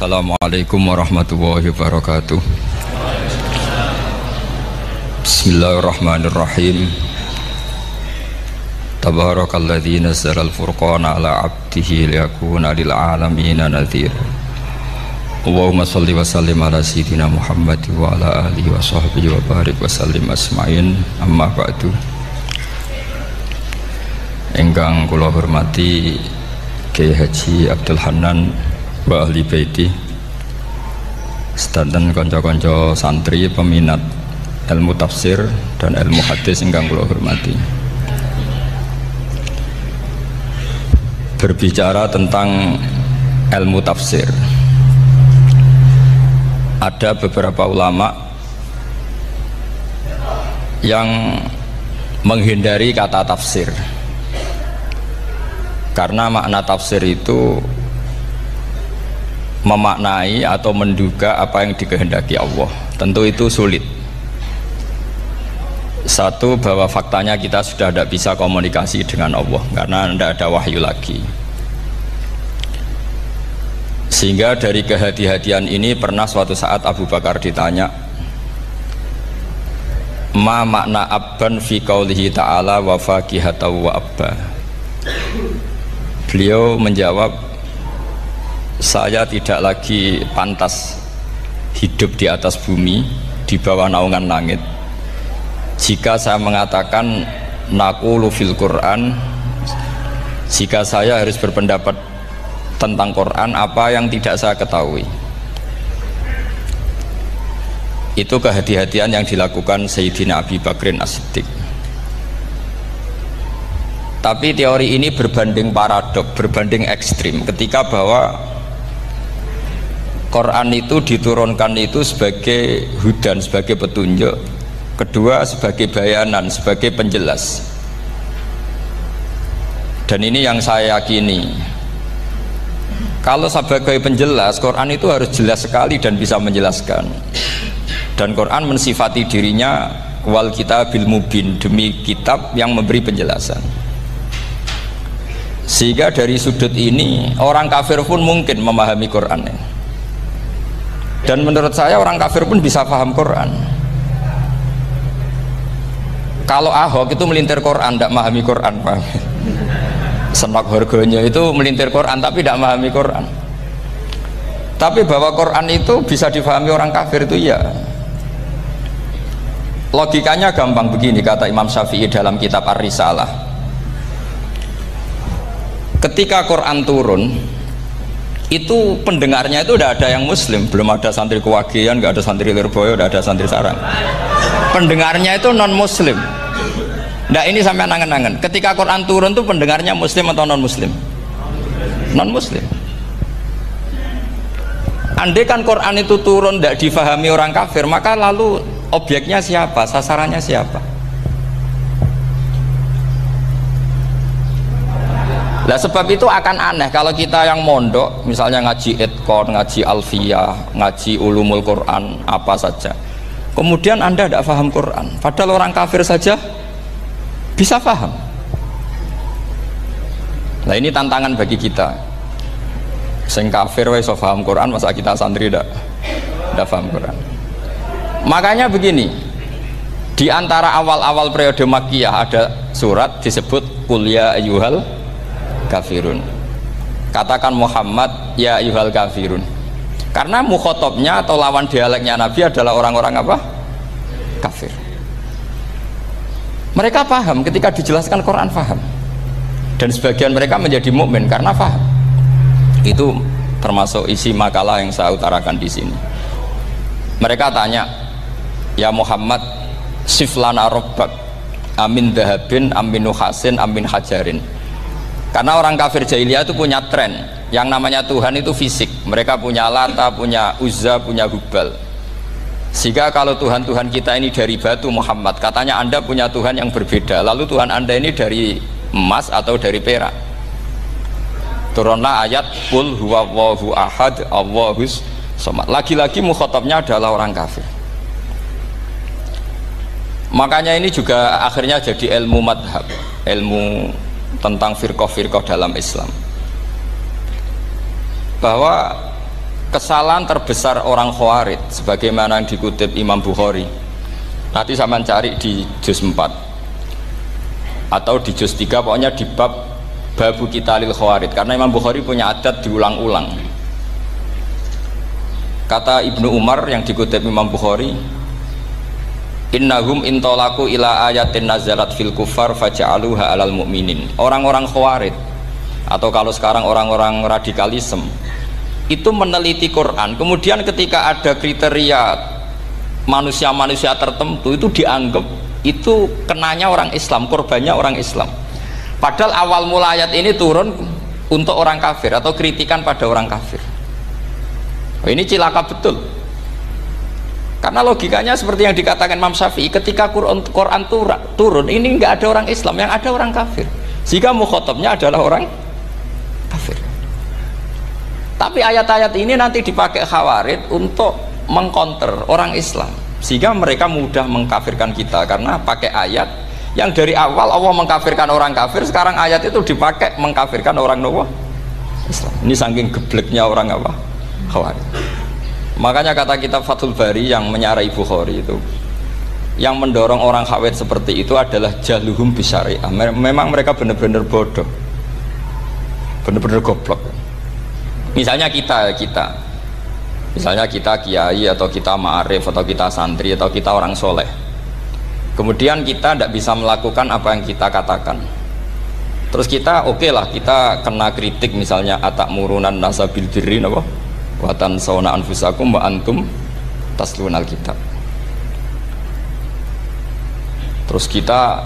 Assalamualaikum warahmatullahi wabarakatuh. Bismillahirrahmanirrahim. Tabarakalladzi nazzala al-furqana ala 'abdihi liyakuna lil 'alamin nadhira. Allahumma shalli wa sallim ala sayyidina Muhammad wa ala alihi wa sahbihi wa barik wa sallim asma'in. Amma ba'du. Ingkang kula hormati Kiai Haji Abdul Hanan wa ahli baiti, sedanten kanca-kanca santri peminat ilmu tafsir dan ilmu hadis ingkang kula hormati. Berbicara tentang ilmu tafsir, ada beberapa ulama yang menghindari kata tafsir karena makna tafsir itu memaknai atau menduga apa yang dikehendaki Allah. Tentu itu sulit. Satu, bahwa faktanya kita sudah tidak bisa komunikasi dengan Allah karena tidak ada wahyu lagi. Sehingga dari kehati-hatian ini pernah suatu saat Abu Bakar ditanya, ma makna abban fi qaulihi ta'ala wa faqihatan wa abba. Beliau menjawab, saya tidak lagi pantas hidup di atas bumi di bawah naungan langit jika saya mengatakan naqulu fil Quran, jika saya harus berpendapat tentang Quran apa yang tidak saya ketahui. Itu kehati-hatian yang dilakukan Sayyidina Abi Bakrin As-Siddiq. Tapi teori ini berbanding paradok, berbanding ekstrim, ketika bahwa Quran itu diturunkan itu sebagai hudan, sebagai petunjuk. Kedua, sebagai bayanan, sebagai penjelas. Dan ini yang saya yakini, kalau sebagai penjelas, Quran itu harus jelas sekali dan bisa menjelaskan. Dan Quran mensifati dirinya wal kitabil mubin, demi kitab yang memberi penjelasan. Sehingga dari sudut ini orang kafir pun mungkin memahami Quran ini. Dan menurut saya orang kafir pun bisa paham Quran. Kalau Ahok itu melintir Quran, tidak memahami Quran, paham? Senak harganya itu melintir Quran tapi tidak memahami Quran. Tapi bahwa Quran itu bisa difahami orang kafir itu ya. Logikanya gampang begini, kata Imam Syafi'i dalam kitab Ar-Risalah. Ketika Quran turun, itu pendengarnya itu tidak ada yang muslim, belum ada santri Kewagian, nggak ada santri Lirboyo, nggak ada santri Sarang. Pendengarnya itu non muslim. Nah ini sampai angen-angen, ketika Quran turun tuh pendengarnya muslim atau non muslim? Non muslim. Andai kan Quran itu turun tidak difahami orang kafir, maka lalu objeknya siapa, sasarannya siapa? Nah sebab itu akan aneh kalau kita yang mondok misalnya ngaji Idqon, ngaji Alfiyah, ngaji Ulumul Quran, apa saja, kemudian Anda tidak paham Quran, padahal orang kafir saja bisa paham. Nah ini tantangan bagi kita. Sing kafir wis paham Quran, masa kita santri tidak paham Quran. Makanya begini, di antara awal-awal periode Makkiyah ada surat disebut Qul ya ayyuhal kafirun, katakan Muhammad ya ayyuhal kafirun, karena mukhotobnya atau lawan dialeknya Nabi adalah orang-orang apa? Kafir. Mereka paham ketika dijelaskan Quran, paham, dan sebagian mereka menjadi mukmin karena paham. Itu termasuk isi makalah yang saya utarakan di sini. Mereka tanya, ya Muhammad, siflana robbak amin dahabin amin nuhasin amin hajarin. Karena orang kafir jahiliyah itu punya tren yang namanya Tuhan itu fisik. Mereka punya Lata, punya Uzza, punya Hubal. Sehingga kalau Tuhan-Tuhan kita ini dari batu Muhammad, katanya Anda punya Tuhan yang berbeda. Lalu Tuhan Anda ini dari emas atau dari perak. Turunlah ayat Qul huwallahu ahad Allahus somad. Lagi-lagi mukhatabnya adalah orang kafir. Makanya ini juga akhirnya jadi ilmu madhab, ilmu tentang firqah-firqah dalam Islam, bahwa kesalahan terbesar orang Khawarij sebagaimana yang dikutip Imam Bukhari. Nanti sama cari di juz 4 atau di juz 3, pokoknya di bab babu qitalil Khawarij, karena Imam Bukhari punya adat diulang-ulang. Kata Ibnu Umar yang dikutip Imam Bukhari, innahum intolaku ila ayatin nazalat fil kufar faja'aluha alal mu'minin. Orang-orang Khawarij atau kalau sekarang orang-orang radikalisme itu meneliti Quran, kemudian ketika ada kriteria manusia-manusia tertentu itu dianggap itu kenanya orang Islam, korbannya orang Islam. Padahal awal mula ayat ini turun untuk orang kafir atau kritikan pada orang kafir. Ini cilaka betul. Karena logikanya seperti yang dikatakan Imam Syafi'i, ketika Quran turun ini nggak ada orang Islam, yang ada orang kafir. Jika mukhatabnya adalah orang kafir. Tapi ayat-ayat ini nanti dipakai Khawarij untuk mengcounter orang Islam, sehingga mereka mudah mengkafirkan kita karena pakai ayat yang dari awal Allah mengkafirkan orang kafir, sekarang ayat itu dipakai mengkafirkan orang Islam. Ini saking gebleknya orang apa? Khawarij. Makanya kata kitab Fathul Bari yang menyarai Bukhari itu, yang mendorong orang Khawarij seperti itu adalah jahluhum bisyariah. Memang mereka benar-benar bodoh, benar-benar goblok. Misalnya kita misalnya kita kiai atau kita ma'arif atau kita santri atau kita orang soleh, kemudian kita tidak bisa melakukan apa yang kita katakan, terus kita oke lah, kita kena kritik misalnya atakmurunan nasa bil birri napa wa tansawna anfusakum wa antum taslunal kitab. Terus kita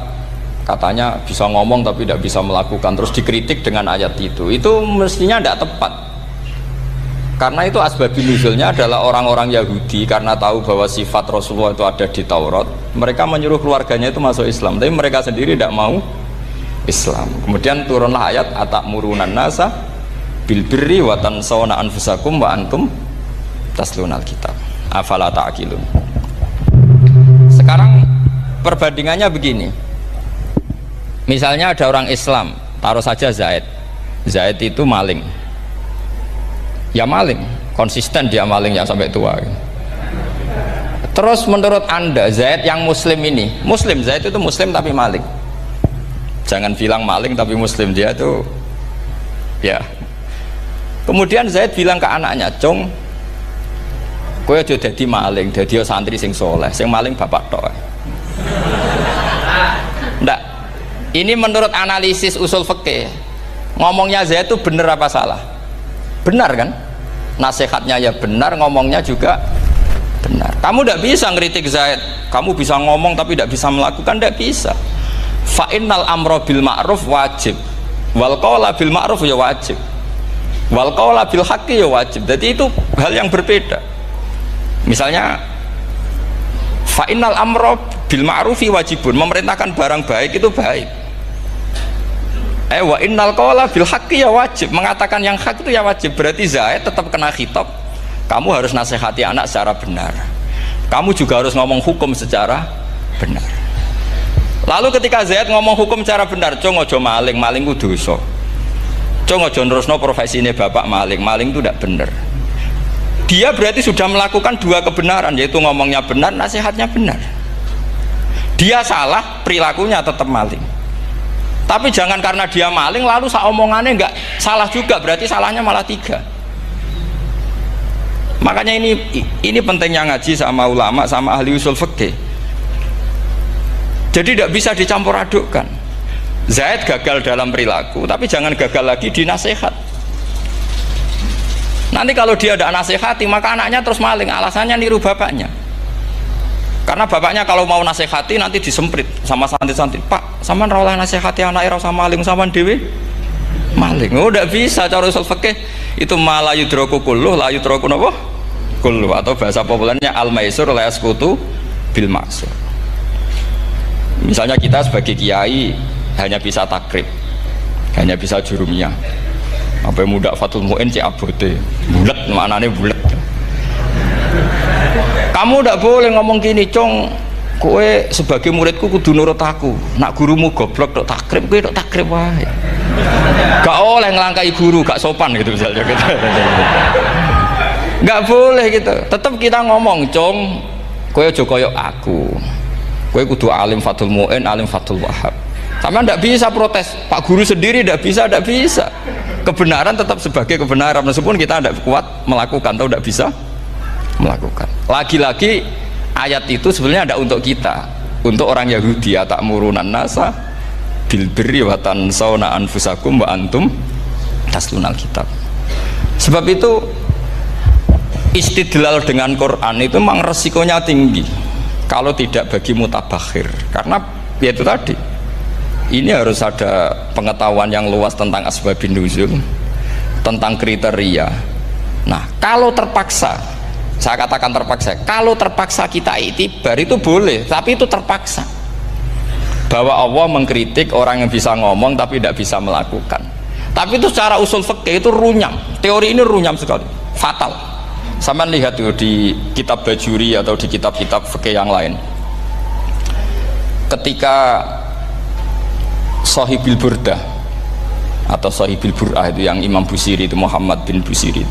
katanya bisa ngomong tapi tidak bisa melakukan, terus dikritik dengan ayat itu mestinya tidak tepat. Karena itu asbabun nuzulnya adalah orang-orang Yahudi karena tahu bahwa sifat Rasulullah itu ada di Taurat, mereka menyuruh keluarganya itu masuk Islam, tapi mereka sendiri tidak mau Islam. Kemudian turunlah ayat atakmurunan nasa bil birri wa tansawna anfusakum wa antum taslunal kitab afala ta'qilun. Sekarang perbandingannya begini, misalnya ada orang Islam, taruh saja Zaid itu maling, ya maling, konsisten dia malingnya sampai tua. Terus menurut anda Zaid yang muslim ini, Zaid itu muslim tapi maling, jangan bilang maling tapi muslim, dia itu ya. Kemudian Zaid bilang ke anaknya, "Cung, kowe aja dadi maling, dadi santri sing soleh, sing maling bapak tok." Ndak, ini menurut analisis usul fikih, ngomongnya Zaid itu benar apa salah? Benar kan? Nasihatnya ya benar, ngomongnya juga benar. Kamu tidak bisa ngeritik Zaid, kamu bisa ngomong tapi tidak bisa melakukan, tidak bisa. Fa innal amra bil ma'ruf wajib, wal qawla bil ma'ruf ya wajib, wal qawla bil haqqi ya wajib. Jadi itu hal yang berbeda. Misalnya fa innal amra bil ma'rufi wajibun, memerintahkan barang baik itu baik. Wa innal qawla bil haqqi ya wajib, mengatakan yang hak itu ya wajib. Berarti Zaid tetap kena khitab, kamu harus nasihati anak secara benar, kamu juga harus ngomong hukum secara benar. Lalu ketika Zaid ngomong hukum secara benar, cung ojo maling, maling itu dosa, cung ojo nerusno profesine bapak maling, maling itu tidak benar. Dia berarti sudah melakukan dua kebenaran, yaitu ngomongnya benar, nasihatnya benar. Dia salah, perilakunya tetap maling. Tapi jangan karena dia maling lalu omongannya enggak salah juga, berarti salahnya malah tiga. Makanya ini pentingnya ngaji sama ulama, sama ahli usul fikih. Jadi tidak bisa dicampur adukkan. Zaid gagal dalam perilaku, tapi jangan gagal lagi di nasihat. Nanti kalau dia tidak nasihati, maka anaknya terus maling, alasannya niru bapaknya. Karena bapaknya kalau mau nasihati nanti disemprit sama santri-santri, "Pak, sampean ra oleh nasihati anake ra usah maling, sampean dhewe maling." Oh, tidak bisa cara usul fikih. Itu malah yudroku kulluh, la yudroku napa? Kulluh, atau bahasa populernya al-maisur la yasqutu bil ma'sur. Misalnya kita sebagai kiai hanya bisa takrib, hanya bisa jurumiyah. Apa muda Fatul Mu'in cek abote, bulet, maknane bulet. Kamu tidak boleh ngomong gini, "Cung, kowe sebagai muridku kudu nurut aku. Nak gurumu goblok tok takrib, kowe tok takrib wae. Gak oleh ngelangkai guru, gak sopan," gitu misalnya. Nggak boleh gitu. Tetap kita ngomong, "Cung, kowe aja koyo aku. Kowe kudu alim Fathul Mu'in, alim Fathul Wahhab." Sama ndak bisa protes. Pak guru sendiri ndak bisa. Kebenaran tetap sebagai kebenaran meskipun kita ndak kuat melakukan atau ndak bisa melakukan. Lagi-lagi ayat itu sebenarnya ada untuk kita, untuk orang Yahudi, ta'murunan nasa bil birri wa tansawna anfusakum wa antum taslunal kitab. Sebab itu istidlal dengan Quran itu memang resikonya tinggi kalau tidak bagi mutabakhir, karena ya itu tadi, ini harus ada pengetahuan yang luas tentang asbabun nuzul, tentang kriteria. Nah, kalau terpaksa, saya katakan terpaksa, kalau terpaksa kita iktibar itu boleh, tapi itu terpaksa. Bahwa Allah mengkritik orang yang bisa ngomong tapi tidak bisa melakukan. Tapi itu secara usul fikih itu runyam. Teori ini runyam sekali, fatal. Sama lihat tuh di kitab Bajuri atau di kitab-kitab fikih yang lain. Ketika Shahibil Burdah atau Shahibil Bur'ah itu yang Imam Busiri itu, Muhammad bin Busiri.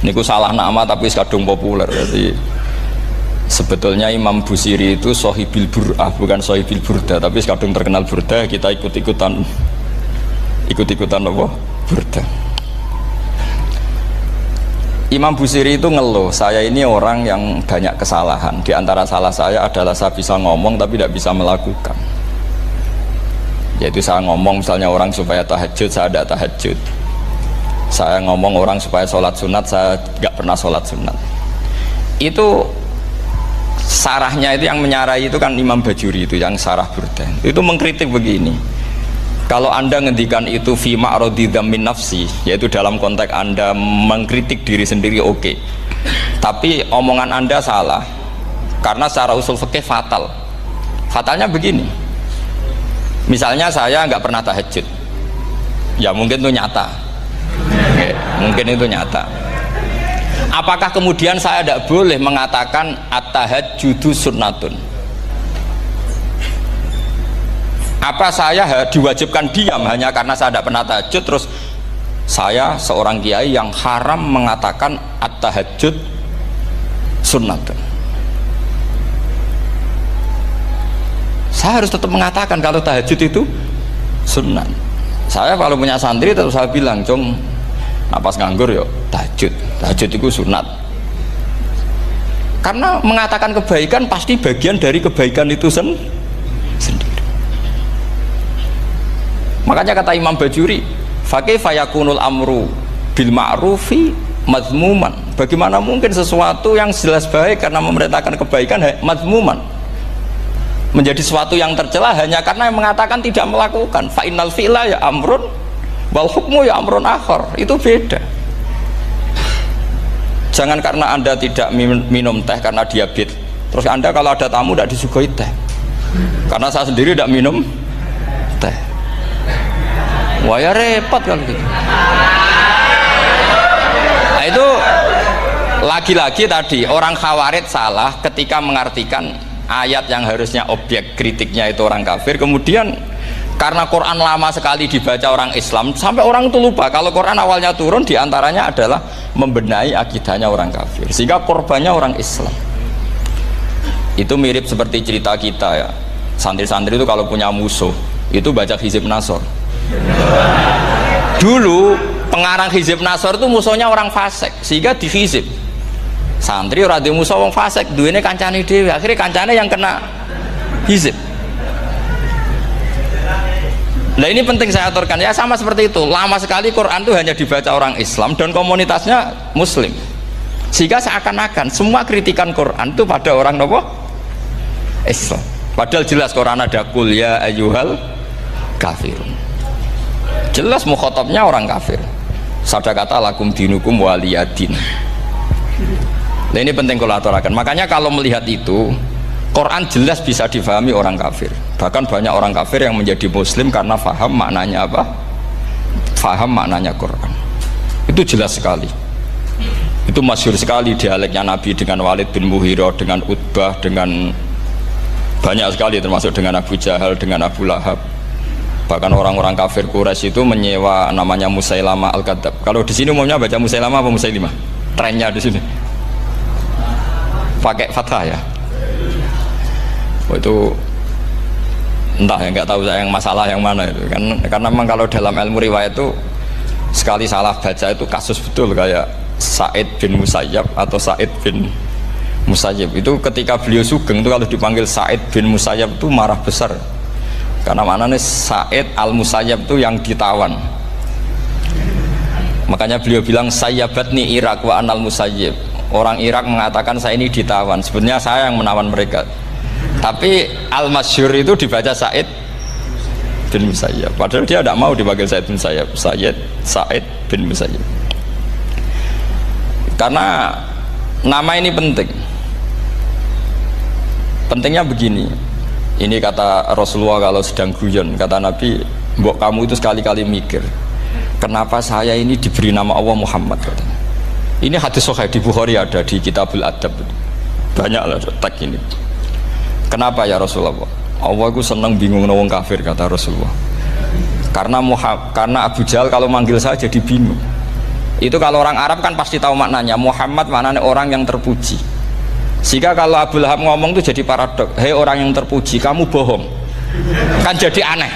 Niku salah nama tapi kadung populer. Jadi sebetulnya Imam Busiri itu Shahibil Bur'ah, bukan Shahibil Burdah, tapi kadung terkenal Burdah, kita ikut-ikutan apa? Burdah. Imam Busiri itu ngeluh, saya ini orang yang banyak kesalahan. Di antara salah saya adalah saya bisa ngomong tapi tidak bisa melakukan. Yaitu saya ngomong misalnya orang supaya tahajud, saya tidak tahajud. Saya ngomong orang supaya sholat sunat, saya nggak pernah sholat sunat. Itu sarahnya itu yang menyarai itu kan Imam Bajuri itu yang sarah Burdah. Itu mengkritik begini. Kalau Anda ngendikan itu fi ma'radi dzammin nafsi, yaitu dalam konteks Anda mengkritik diri sendiri, oke. Tapi omongan Anda salah. Karena secara usul fikih fatal. Fatalnya begini. Misalnya saya nggak pernah tahajud. Ya mungkin itu nyata. Oke, mungkin itu nyata. Apakah kemudian saya tidak boleh mengatakan at-tahajjudu sunnatun? Apa saya diwajibkan diam hanya karena saya tidak pernah tahajud, terus saya seorang kiai yang haram mengatakan at-tahajjud sunnatun? Saya harus tetap mengatakan kalau tahajud itu sunnah. Saya kalau punya santri tetap saya bilang, "Cung, napas nganggur yuk tahajud itu sunat." Karena mengatakan kebaikan pasti bagian dari kebaikan itu sendiri. Makanya kata Imam Bajuri, "Fakaifa yakunul amru bil ma'rufi mazmuman." Bagaimana mungkin sesuatu yang jelas baik karena memerintahkan kebaikan mazmuman menjadi sesuatu yang tercela hanya karena yang mengatakan tidak melakukan. Fa innal fi'la ya amrun wal hukmu ya amrun akhar. Itu beda. Jangan karena Anda tidak minum teh karena diabetes, terus Anda kalau ada tamu tidak disuguhi teh. Karena saya sendiri tidak minum teh. Wah ya repot kalau gitu. Nah itu lagi-lagi tadi orang Khawarij salah ketika mengartikan ayat yang harusnya objek kritiknya itu orang kafir, kemudian karena Quran lama sekali dibaca orang Islam sampai orang itu lupa kalau Quran awalnya turun diantaranya adalah membenahi akidahnya orang kafir, sehingga korbannya orang Islam. Itu mirip seperti cerita kita ya, santri-santri itu kalau punya musuh itu baca Hizib Nasor. Dulu pengarang Hizib Nasor itu musuhnya orang fasik, sehingga di Hizib santri ora duwe musuh wong fasik, duwene kancane dhewe, akhirnya kancane yang kena hizib. Nah ini penting saya aturkan ya, sama seperti itu. Lama sekali Quran itu hanya dibaca orang Islam dan komunitasnya Muslim, sehingga seakan-akan semua kritikan Quran itu pada orang nopo Islam. Padahal jelas Quran ada kul ya ayyuhal kafirun. Jelas mukhatabnya orang kafir. Sadaqata lakum dinukum waliyadin. Nah ini penting kalau aturakan. Makanya kalau melihat itu, Quran jelas bisa difahami orang kafir. Bahkan banyak orang kafir yang menjadi muslim karena faham maknanya apa? Faham maknanya Quran. Itu jelas sekali. Itu masyhur sekali dialeknya Nabi dengan Walid bin Mughirah, dengan Utbah, dengan banyak sekali, termasuk dengan Abu Jahal, dengan Abu Lahab. Bahkan orang-orang kafir Quraisy itu menyewa namanya Musailamah Al-Kadzab. Kalau di sini umumnya baca Musailamah apa Musailimah? trennya di sini. Pakai fathah ya. Oh, itu entah ya, nggak tahu saya yang masalah yang mana itu kan, karena memang kalau dalam ilmu riwayat itu sekali salah baca itu kasus betul, kayak Sa'id bin Musayyab atau Sa'id bin Musayyib itu ketika beliau sugeng itu kalau dipanggil Sa'id bin Musayyab itu marah besar, karena maknanya Sa'id al-Musayyab itu yang ditawan, makanya beliau bilang sayyabatni Irak wa anal Musayyib, orang Irak mengatakan saya ini ditawan, sebenarnya saya yang menawan mereka. Tapi al-masyhur itu dibaca Sa'id bin Musayyab, padahal dia tidak mau dipanggil Sa'id bin Musayyab, Sa'id bin Musayyab. Karena nama ini penting. Pentingnya begini. Ini kata Rasulullah kalau sedang guyon, kata Nabi, mbok kamu itu sekali-kali mikir, kenapa saya ini diberi nama Allah Muhammad, katanya. Ini hadis sahih di Bukhari, ada di Kitabul Adab. Banyaklah tag ini. Kenapa ya Rasulullah? Allah itu senang bingung wong kafir, kata Rasulullah. Karena Abu Jahal kalau manggil saya jadi bingung. Itu kalau orang Arab kan pasti tahu maknanya. Muhammad maknanya orang yang terpuji. Sehingga kalau Abu Lahab ngomong itu jadi paradok. Hei orang yang terpuji, kamu bohong. Kan jadi aneh.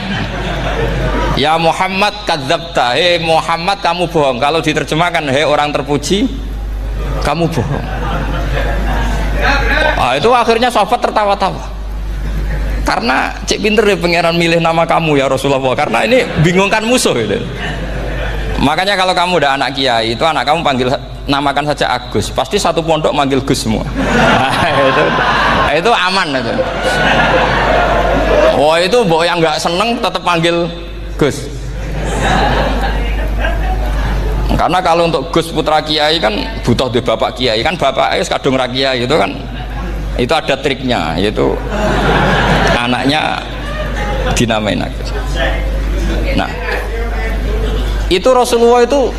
Ya Muhammad kadzabta. Hei Muhammad kamu bohong. Kalau diterjemahkan hei orang terpuji, kamu bohong. Itu akhirnya sahabat tertawa-tawa, karena cek pinter ya pangeran milih nama kamu ya Rasulullah, karena ini bingungkan musuh gitu. Makanya kalau kamu udah anak kiai itu anak kamu panggil namakan saja Agus, pasti satu pondok manggil Gus semua. Itu aman itu. Oh itu mbok yang nggak seneng tetap panggil Gus. Karena kalau untuk Gus putra kiai kan butuh di bapak kiai, kan bapak kadung ra kiai itu kan, itu ada triknya, yaitu anaknya dinamain Agus. Nah itu Rasulullah itu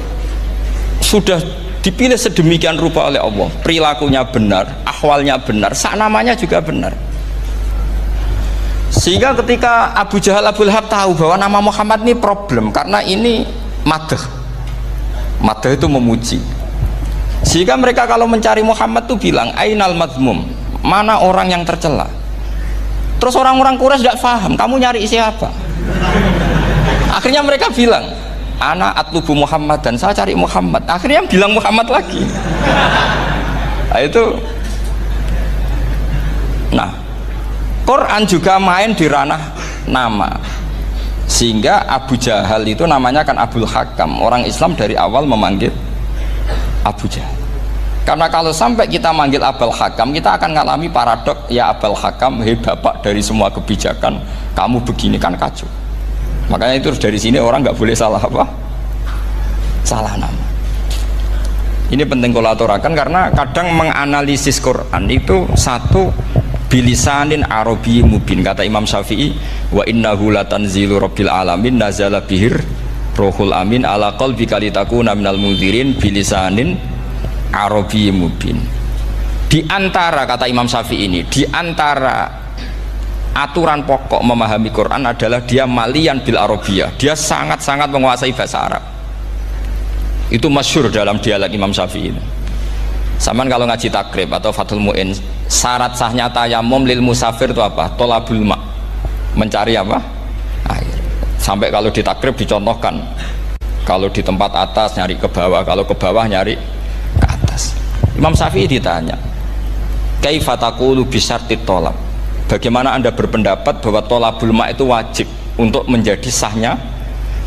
sudah dipilih sedemikian rupa oleh Allah, perilakunya benar, ahwalnya benar, sak namanya juga benar, sehingga ketika Abu Jahal, Abu Lahab tahu bahwa nama Muhammad ini problem, karena ini madah itu memuji, sehingga mereka kalau mencari Muhammad tuh bilang ainal madmum, mana orang yang tercela. Terus orang-orang Quraisy tidak paham kamu nyari siapa, akhirnya mereka bilang ana atlubu Muhammad, dan saya cari Muhammad, akhirnya bilang Muhammad lagi. Nah, itu Quran juga main di ranah nama, sehingga Abu Jahal itu namanya kan Abul Hakam. Orang Islam dari awal memanggil Abu Jahal, karena kalau sampai kita manggil Abul Hakam kita akan mengalami paradok, ya Abul Hakam, hei bapak dari semua kebijakan, kamu begini kan kacau. Makanya itu dari sini orang nggak boleh salah apa? Salah nama. Ini penting kalau aturakan, karena kadang menganalisis Quran itu satu bilisanin arabi mubin, kata Imam Syafi'i, wa innahu latanzilu rabbil alamin nazala bihir rohul amin ala qalbika litakuna minal mundhirin bilisanin arabi mubin. Di antara, kata Imam Syafi'i ini, di antara aturan pokok memahami Quran adalah dia malian bil arabiyah, dia sangat-sangat menguasai bahasa Arab. Itu masyhur dalam dialek Imam Syafi'i ini. Saman kalau ngaji takrib atau Fathul Mu'in, syarat sahnya tayamum lil musafir itu apa? Tolabul ma', mencari apa? Air. Sampai kalau di takrib dicontohkan, kalau di tempat atas nyari ke bawah, kalau ke bawah nyari ke atas. Imam Syafi'i ditanya, kaifa taqulu bi syartit tolab, bagaimana anda berpendapat bahwa tolabul ma' itu wajib untuk menjadi sahnya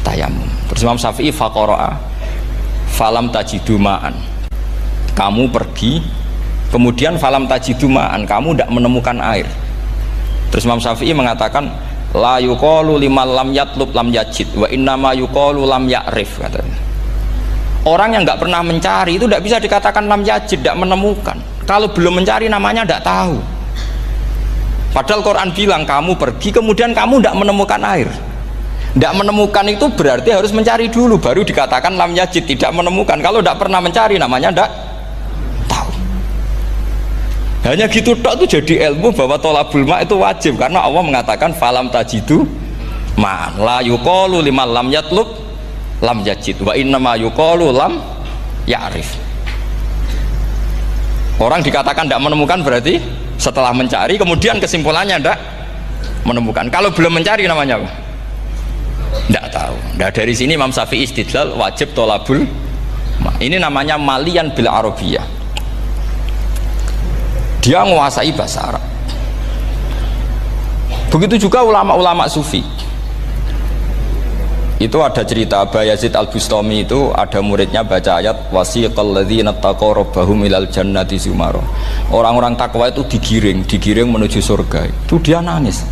tayamum? Terus Imam Syafi'i faqara'a falam tajidu ma'an, kamu pergi kemudian falam tajidu ma'an, kamu tidak menemukan air. Terus Imam Syafi'i mengatakan la yuqalu liman lam yatlub lam yajid wa innama yuqalu lam ya'rif, katanya. Orang yang nggak pernah mencari itu tidak bisa dikatakan lam yajid, tidak menemukan. Kalau belum mencari namanya tidak tahu. Padahal Quran bilang kamu pergi kemudian kamu tidak menemukan air. Tidak menemukan itu berarti harus mencari dulu baru dikatakan lam yajid, tidak menemukan. Kalau tidak pernah mencari namanya tidak tahu. Hanya gitu tok itu jadi ilmu bahwa tolabul ma' itu wajib, karena Allah mengatakan falam tajidu ma la yuqalu liman lam yatlub lam yajid wa innama yuqalu lam ya'rif. Orang dikatakan tidak menemukan berarti setelah mencari kemudian kesimpulannya tidak menemukan. Kalau belum mencari namanya apa? Tidak tahu. Nah, dari sini Imam Syafi'i istidlal wajib tolabul. Ini namanya malian bil arabiyah. Dia menguasai bahasa Arab. Begitu juga ulama-ulama sufi. Itu ada cerita Aba Yazid Al-Bustami, itu ada muridnya baca ayat wasiqal ladzina taqaw rabbahum ilal jannati zumara. Orang-orang takwa itu digiring menuju surga. Itu dia nangis.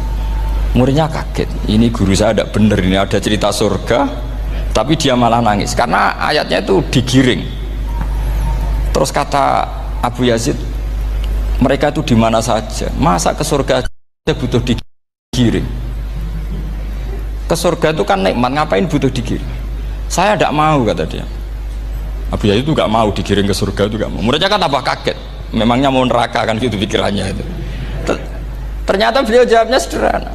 Muridnya kaget. Ini guru saya tidak benar, ini ada cerita surga tapi dia malah nangis karena ayatnya itu digiring. Terus kata Abu Yazid, mereka itu di mana saja? Masa ke surga aja butuh digiring? Ke surga itu kan nikmat, ngapain butuh digiring? Saya tidak mau, kata dia. Abu Yazid itu gak mau digiring ke surga, itu gak mau. Muridnya kan tambah kaget, memangnya mau neraka kan gitu pikirannya itu. Ternyata beliau jawabnya sederhana,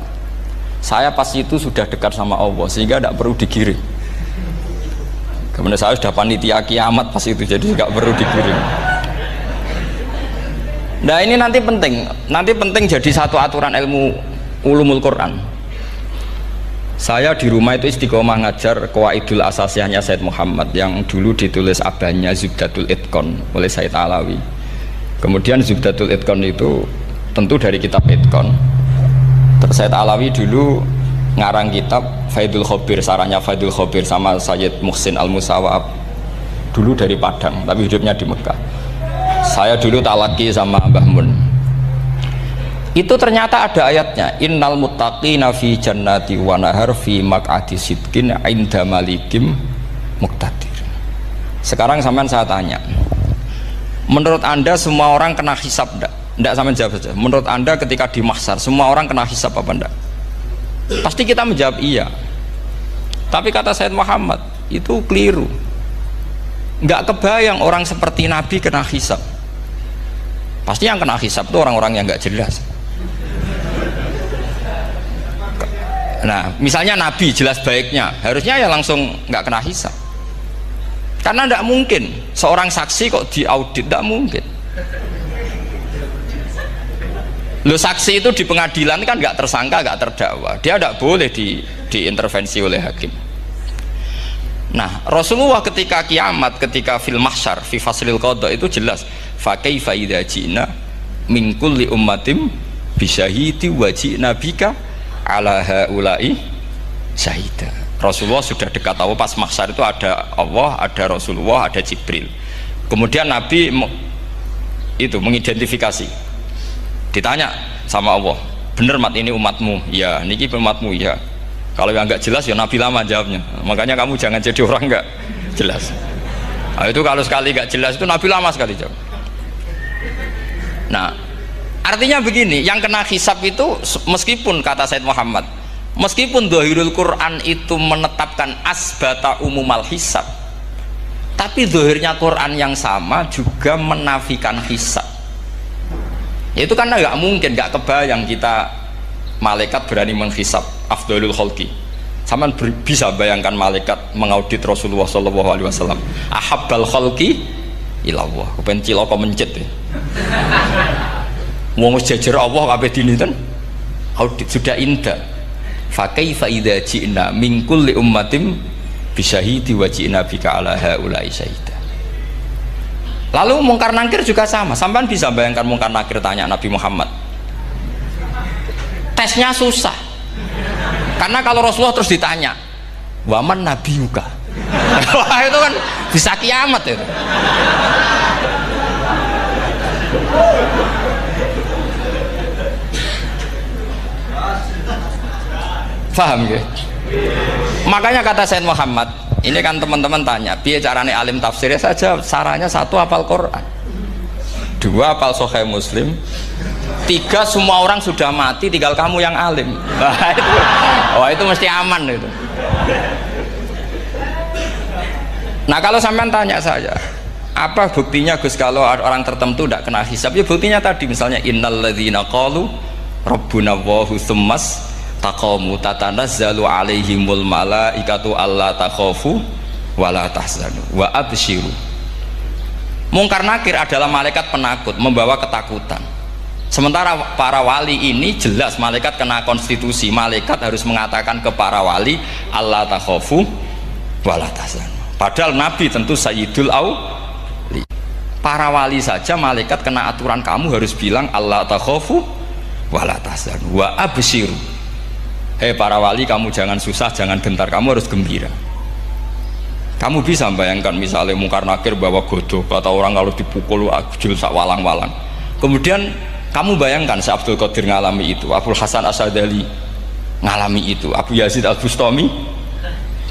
saya pas itu sudah dekat sama Allah sehingga tidak perlu digiring. Kemudian saya sudah panitia kiamat pas itu, jadi gak perlu digiring. Nah ini nanti penting jadi satu aturan ilmu ulumul Quran. Saya di rumah itu istiqomah ngajar Qawaidul Asasiyahnya Said Muhammad yang dulu ditulis abahnya Zubdatul Itqan oleh Said Alawi. Kemudian Zubdatul Itqan itu tentu dari kitab Itqan. Terus Said Alawi dulu ngarang kitab Faidul Khobir, sarahnya Faidul Khobir sama Sayyid Muhsin Al-Musawab, dulu dari Padang tapi hidupnya di Mekah. Saya dulu talaki sama Mbah Mun. Itu ternyata ada ayatnya, innal muttaqina fi jannati wa nahar fi maq'adi sidqin 'inda malikim muqtadir. Sekarang sampean saya tanya, menurut Anda semua orang kena hisab enggak? Enggak, sampean jawab saja. Menurut Anda ketika di mahsyar semua orang kena hisab apa enggak? Pasti kita menjawab iya. Tapi kata Said Muhammad, itu keliru. Enggak kebayang orang seperti Nabi kena hisab. Pasti yang kena hisab itu orang-orang yang enggak jelas. Nah, misalnya Nabi jelas baiknya, harusnya ya langsung nggak kena hisab. Karena tidak mungkin seorang saksi kok diaudit, tidak mungkin. Lo saksi itu di pengadilan kan nggak tersangka, nggak terdakwa, dia tidak boleh diintervensi oleh hakim. Nah, Rasulullah ketika kiamat, ketika fil mahsyar, fi faslil qada itu jelas, fa kaifa idza ji'na min kulli ummatin bisyahidi wa ji'na bika ala haula'i syahida. Rasulullah sudah dekat Allah, pas mahsyar itu ada Allah, ada Rasulullah, ada Jibril. Kemudian Nabi itu mengidentifikasi, ditanya sama Allah, bener mat ini umatmu? Ya, niki umatmu ya. Kalau yang nggak jelas ya Nabi lama jawabnya. Makanya kamu jangan jadi orang nggak jelas. Nah, itu kalau sekali nggak jelas itu Nabi lama sekali jawab. Nah, artinya begini, yang kena hisab itu meskipun kata Said Muhammad, meskipun Dhahirul Quran itu menetapkan asbata umumal hisab, tapi zahirnya Quran yang sama juga menafikan hisab. Itu karena nggak mungkin, nggak kebayang kita malaikat berani menghisab afdalul khalqi. Sama bisa bayangkan malaikat mengaudit Rasulullah SAW, ahabbal khalqi ilallah, kepen cilaka mencet ya. Wong jajar Allah kabeh dinten audit sudah indah. Fa kaifa idza ji'na min kulli ummatin bisyahidi wa ji'na bika ala haula'i syahida. Lalu mungkar nakir juga sama. Sampean bisa bayangkan mungkar nakir tanya Nabi Muhammad. Tesnya susah. Karena kalau Rasulullah terus ditanya, "Waman nabiyuka?" Wah, itu kan bisa kiamat itu. Paham ya? Makanya kata Said Muhammad, ini kan teman-teman tanya, piye carane alim tafsirnya saja, sarannya satu hafal Quran, dua hafal Sahih Muslim, tiga semua orang sudah mati, tinggal kamu yang alim. Wah itu mesti aman itu. Nah kalau sampean tanya saya, apa buktinya Gus kalau orang tertentu tidak kena hisab? Ya buktinya tadi, misalnya innal ladzina qalu rabbuna Allahu tsummas taqamu tatanazzalu alaihimul malaikatu alla takhafu wala tahzanu wa abshiru Mungkar nakir adalah malaikat penakut, membawa ketakutan. Sementara para wali ini jelas malaikat kena konstitusi, malaikat harus mengatakan ke para wali Allah takhofu wala tahzanu. Padahal Nabi tentu sayyidul auli. Para wali saja malaikat kena aturan, kamu harus bilang Allah takhofu wala tahzanu wa abshiru. Hei para wali, kamu jangan susah, jangan gentar, kamu harus gembira. Kamu bisa bayangkan misalnya mungkar nakir bawa godok, kata orang kalau dipukul ajul sak walang-walang. Kemudian kamu bayangkan si Abdul Qadir ngalami itu, Abdul Hasan Asadali ngalami itu, Abu Yazid Al-Bustami.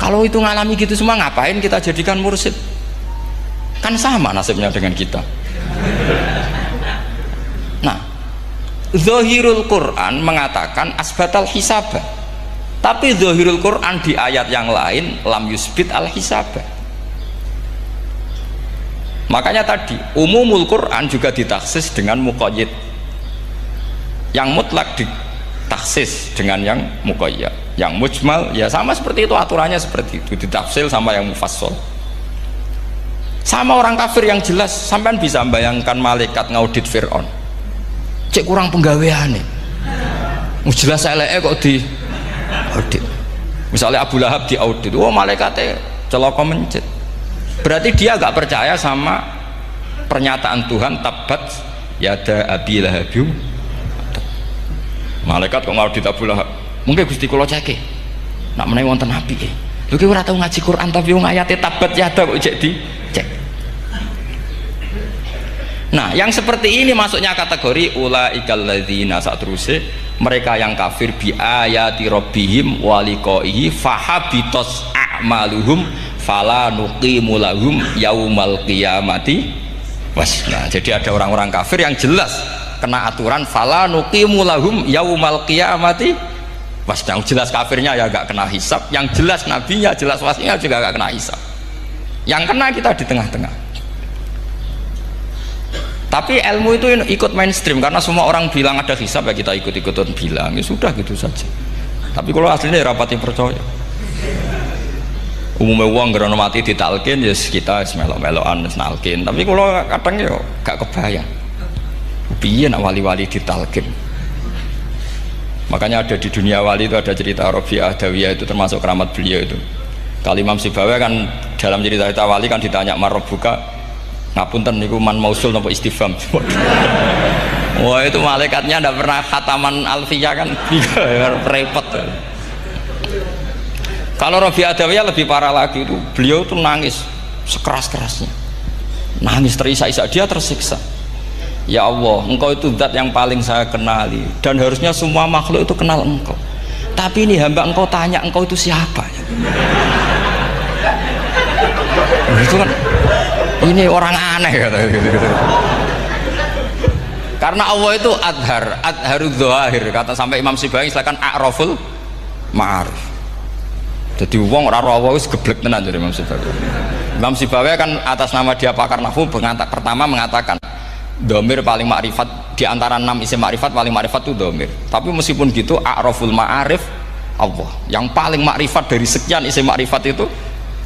Kalau itu ngalami gitu semua, ngapain kita jadikan mursyid? Kan sama nasibnya dengan kita. Nah, Zahirul Quran mengatakan asbatal hisabah, tapi Zahirul Quran di ayat yang lain lam yusbit al hisabah. Makanya tadi umumul Quran juga ditaksis dengan muqayyid, yang mutlak ditaksis dengan yang muqayyad, yang mujmal ya sama seperti itu, aturannya seperti itu, ditafsir sama yang mufassal. Sama orang kafir yang jelas, sampean bisa bayangkan malaikat ngaudit Fir'aun, cek kurang penggaweane, jelas eleke kok di audit. Misalnya Abu Lahab di audit, oh malaikatnya celaka mencet, berarti dia gak percaya sama pernyataan Tuhan tabat yada abi lahabiu. Malaikat kok ngaudit Abu Lahab, mungkin Gusti kula ceke nak menawi wonten nabi lho ki ora tau ngaji Quran tapi wong ayate tabat yada kok cek dicek. Nah yang seperti ini masuknya kategori ulaikal ladzina, sateruse mereka yang kafir bi ayati rabbihim wa liqaihi fahabitos a'maluhum fala nuqimu lahum yaumal qiyamati wasna. Jadi ada orang-orang kafir yang jelas kena aturan fala nuqimu lahum yaumal qiyamati wasna. Jelas kafirnya ya gak kena hisab, yang jelas nabinya, jelas wasinya juga gak kena hisab, yang kena kita di tengah-tengah. Tapi ilmu itu ikut mainstream karena semua orang bilang ada hisab, ya kita ikut-ikutan bilang, ya sudah gitu saja. Tapi kalau aslinya rapati percaya. Umumnya uang gerono mati ditalkin, ya kita melok-melokan nalkin. Tapi kalau kadang ya gak kebayang piye nak wali-wali ditalkin. Makanya ada di dunia wali itu ada cerita Rabi'ah Adawiyah, itu termasuk keramat beliau itu. Kali Imam Sibawi kan dalam cerita wali kan ditanya marabbuka, ngapunten niku man mausul napa istifham. Wah itu malaikatnya ndak pernah khataman alfiyah kan, repot. Kalau Rabi'ah Adawiyah lebih parah lagi, itu beliau tuh nangis sekeras-kerasnya, nangis terisak-isak, dia tersiksa. Ya Allah, engkau itu zat yang paling saya kenali dan harusnya semua makhluk itu kenal engkau, tapi ini hamba engkau tanya engkau itu siapa ya? Itu kan ini orang aneh kata gitu. Karena Allah itu adharud dzahir, kata sampai Imam Sibawi silakan a'raful ma'arif. Jadi wong ora ora wis geblek tenan dari Imam Sibawi. Imam Sibawi kan atas nama dia pakar nahwu pertama mengatakan domir paling makrifat di antara 6 isim makrifat, paling makrifat itu domir. Tapi meskipun gitu a'raful ma'arif Allah, yang paling makrifat dari sekian isim makrifat itu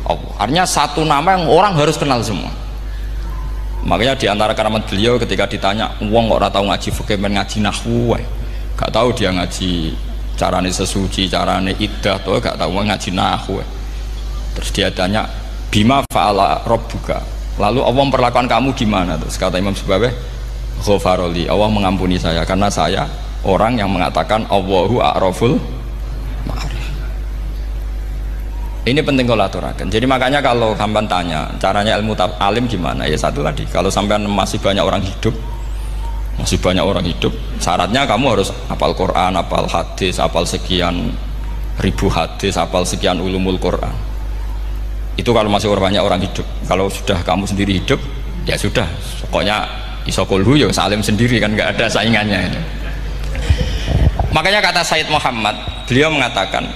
Allah. Artinya satu nama yang orang harus kenal semua. Makanya di antara keramat beliau ketika ditanya wong kok ora tau ngaji fikih men ngaji nahwu wae, gak tahu dia ngaji carane sesuci, carane iddah tuh gak tahu ngaji nahwu. Terus dia tanya bima fa'ala rabbuka, lalu Allah memperlakukan kamu gimana? Terus kata Imam Sibawi, ghafaroli, Allah mengampuni saya karena saya orang yang mengatakan Allahu a'raful ma'arif. Ini penting kalau aturakan. Jadi makanya kalau sampean tanya caranya ilmu alim gimana, ya satu tadi, kalau sampean masih banyak orang hidup, syaratnya kamu harus hafal Quran, hafal hadis, hafal sekian ribu hadis, hafal sekian ulumul Quran. Itu kalau masih banyak orang hidup. Kalau sudah kamu sendiri hidup, ya sudah, pokoknya isokulhu ya salim sendiri kan, nggak ada saingannya itu. Makanya kata Sayyid Muhammad, beliau mengatakan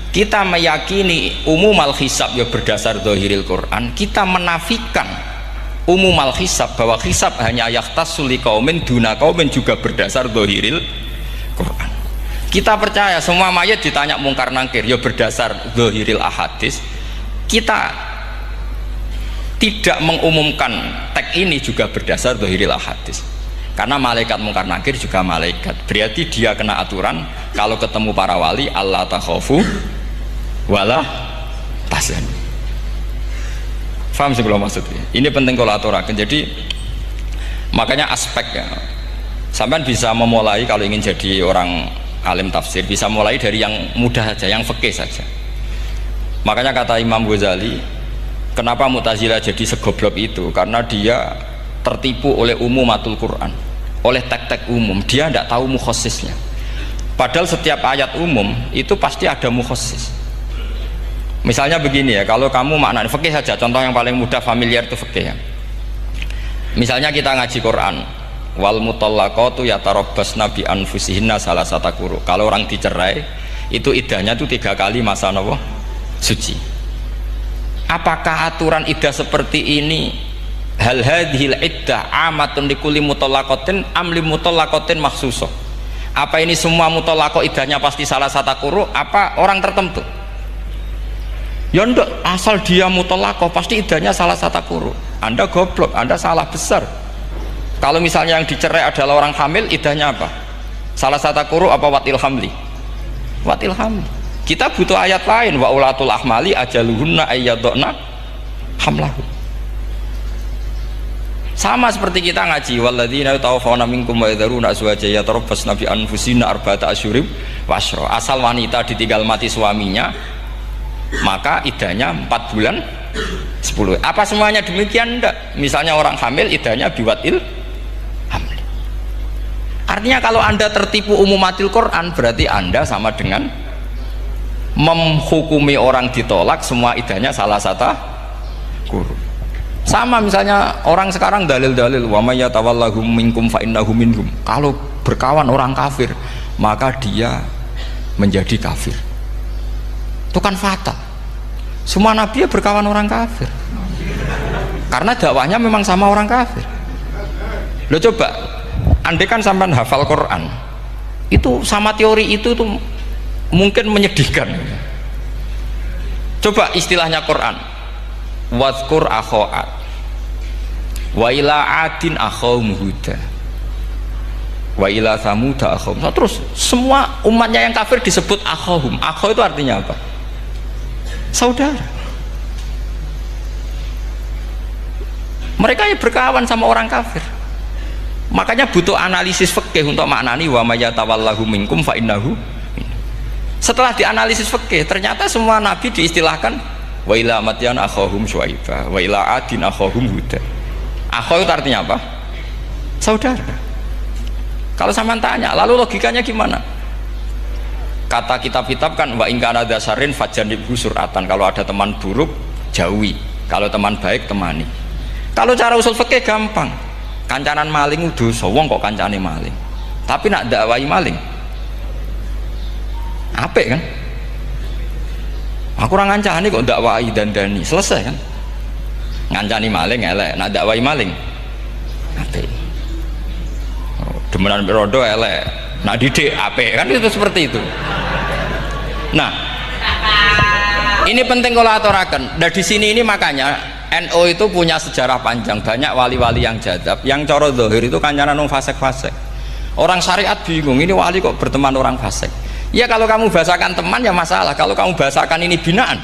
kita meyakini umumal hisab ya berdasar zahiril Quran, kita menafikan umumal hisab bahwa hisab hanya yakhtassu liqaumin duna qaumin juga berdasar zahiril Quran. Kita percaya semua mayat ditanya mungkar nangkir ya berdasar zahiril ahadis. Kita tidak mengumumkan teks ini juga berdasar dhahiril hadis. Karena malaikat mungkar nakir juga malaikat, berarti dia kena aturan kalau ketemu para wali Allah takhafu wala tahzanu. Faham sih belum maksudnya? Ini penting kalau aturakan. Jadi makanya aspeknya sampean bisa memulai kalau ingin jadi orang alim tafsir bisa mulai dari yang mudah saja, yang fikih saja. Makanya kata Imam Ghazali, kenapa Mu'tazilah jadi segoblok itu? Karena dia tertipu oleh umumatul Quran, oleh teks-teks umum. Dia tidak tahu mukhasisnya. Padahal setiap ayat umum itu pasti ada mukhasis. Misalnya begini ya, kalau kamu maknanya fikih saja, contoh yang paling mudah familiar itu fikih ya. Misalnya kita ngaji Quran, wal mutallaqatu yatarabbasna bi anfusihinna salasata quru. Kalau orang dicerai itu iddahnya itu 3 kali masa nopo suci. Apakah aturan iddah seperti ini hal hadhil iddah amatun likulli mutallaqatin am li mutallaqatin makhsusah? Apa ini semua mutallaqah iddahnya pasti salah satu quru apa orang tertentu? Ya enggak, asal dia mutallaqah pasti iddahnya salah satu quru. Anda goblok, Anda salah besar. Kalau misalnya yang dicerai adalah orang hamil, iddahnya apa? Salah satu quru apa watil hamli? Watil hamli. Kita butuh ayat lain, wa ulatul ahmali ajaluhunna ayyadna hamlahu. Sama seperti kita ngaji walladzina yatawaffawna minkum wa yadharuna azwajan yatarabbasna bi anfusina arba'ata asyhurin wa asyra. Asal wanita ditinggal mati suaminya maka iddahnya 4 bulan 10. Apa semuanya demikian? Enggak. Misalnya orang hamil iddahnya biwatil hamil. Artinya kalau Anda tertipu umumatil Quran berarti Anda sama dengan menghukumi orang ditolak semua iddahnya salah satu guru. Sama misalnya orang sekarang dalil-dalil wa may yatawallahum minkum fa innahu minhum. Kalau berkawan orang kafir maka dia menjadi kafir. Itu kan fatal. Semua nabi ya berkawan orang kafir. Karena dakwahnya memang sama orang kafir. Lo coba andai kan sampean hafal Quran itu sama teori itu tuh mungkin menyedihkan. Coba istilahnya Quran wadhkur akho'at wa ila adin akhawum huda wa ila samuda akhawum. Terus semua umatnya yang kafir disebut akhawum. Akhaw itu artinya apa? Saudara. Mereka yang berkawan sama orang kafir. Makanya butuh analisis fikih untuk maknani wa may yatawallahu minkum fa innahu. Setelah dianalisis fikih ternyata semua nabi diistilahkan wa ila madyan akhahum syuaiba wa ila adin akhahum huda. Akhaw itu artinya apa? Saudara. Kalau sama tanya lalu logikanya gimana? Kata kitab-kitab kan wa in kana dasarin fajanibhu suratan. Kalau ada teman buruk jauhi, kalau teman baik temani. Kalau cara usul fikih gampang, kancanan maling dosa, wong kok kancane maling tapi nak dakwai maling apik kan? Aku orang ngancani kok dakwai dandani, selesai kan? Ngancani maling elek, nak dakwai maling apik. Demenan rodo elek, nak didik apik kan? Itu seperti itu. Nah ini penting kalau aturakan. Nah di sini ini makanya NU itu punya sejarah panjang, banyak wali-wali yang jadab, yang coro zahir itu kancanan orang fasik-fasik. Orang syariat bingung, ini wali kok berteman orang fasik. Ya kalau kamu bahasakan teman ya masalah, kalau kamu bahasakan ini binaan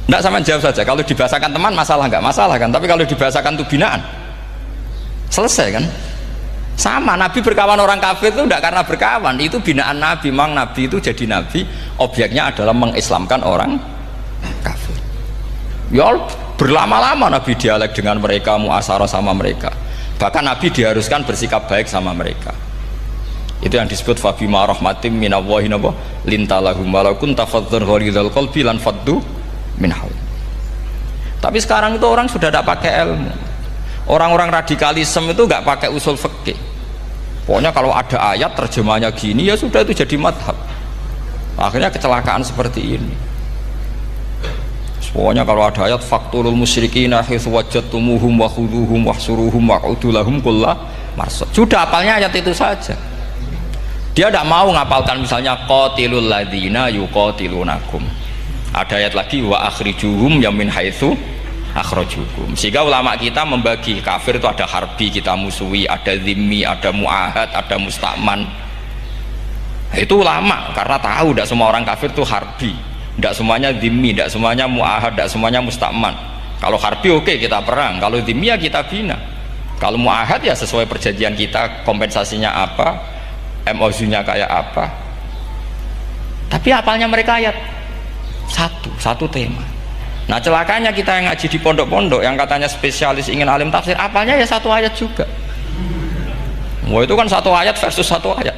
enggak, sama jawab saja. Kalau dibahasakan teman masalah enggak masalah kan, tapi kalau dibahasakan itu binaan selesai kan? Sama, Nabi berkawan orang kafir itu enggak karena berkawan, itu binaan Nabi. Memang Nabi itu jadi Nabi objeknya adalah mengislamkan orang kafir. Ya berlama-lama Nabi dialek dengan mereka, muasyarah sama mereka, bahkan Nabi diharuskan bersikap baik sama mereka. Itu yang disebut fabima rahmatim minallahi lintalahum walau kunta fadzan ghalidhal qalbi lan faddu min haul. Tapi sekarang itu orang sudah tidak pakai ilmu. Orang-orang radikalisme itu nggak pakai usul fikih. Pokoknya kalau ada ayat terjemahnya gini ya sudah itu jadi madhab. Akhirnya kecelakaan seperti ini. Pokoknya kalau ada ayat faqtulul musyrikina haitsu wajadtumuhum wa khudhuhum wahsuruhum waq'udu lahum kulla marsad. Sudah hafalnya ayat itu saja. Dia tidak mau ngapalkan misalnya qatilul ladzina yuqatilunakum. Ada ayat lagi wa akhrijuhum yamin haitsu akhrajukum. Sehingga ulama kita membagi kafir itu ada harbi kita musuhi, ada zimmi, ada muahad, ada musta'man. Itu ulama karena tahu tidak semua orang kafir itu harbi, tidak semuanya zimmi, tidak semuanya muahad, tidak semuanya musta'man. Kalau harbi oke, kita perang, kalau zimmi ya kita bina, kalau muahad ya sesuai perjanjian kita, kompensasinya apa, MOU-nya kayak apa. Tapi apalnya mereka ayat satu tema. Nah celakanya kita yang ngaji di pondok-pondok yang katanya spesialis ingin alim tafsir, apalnya ya satu ayat juga. Wah itu kan satu ayat versus satu ayat,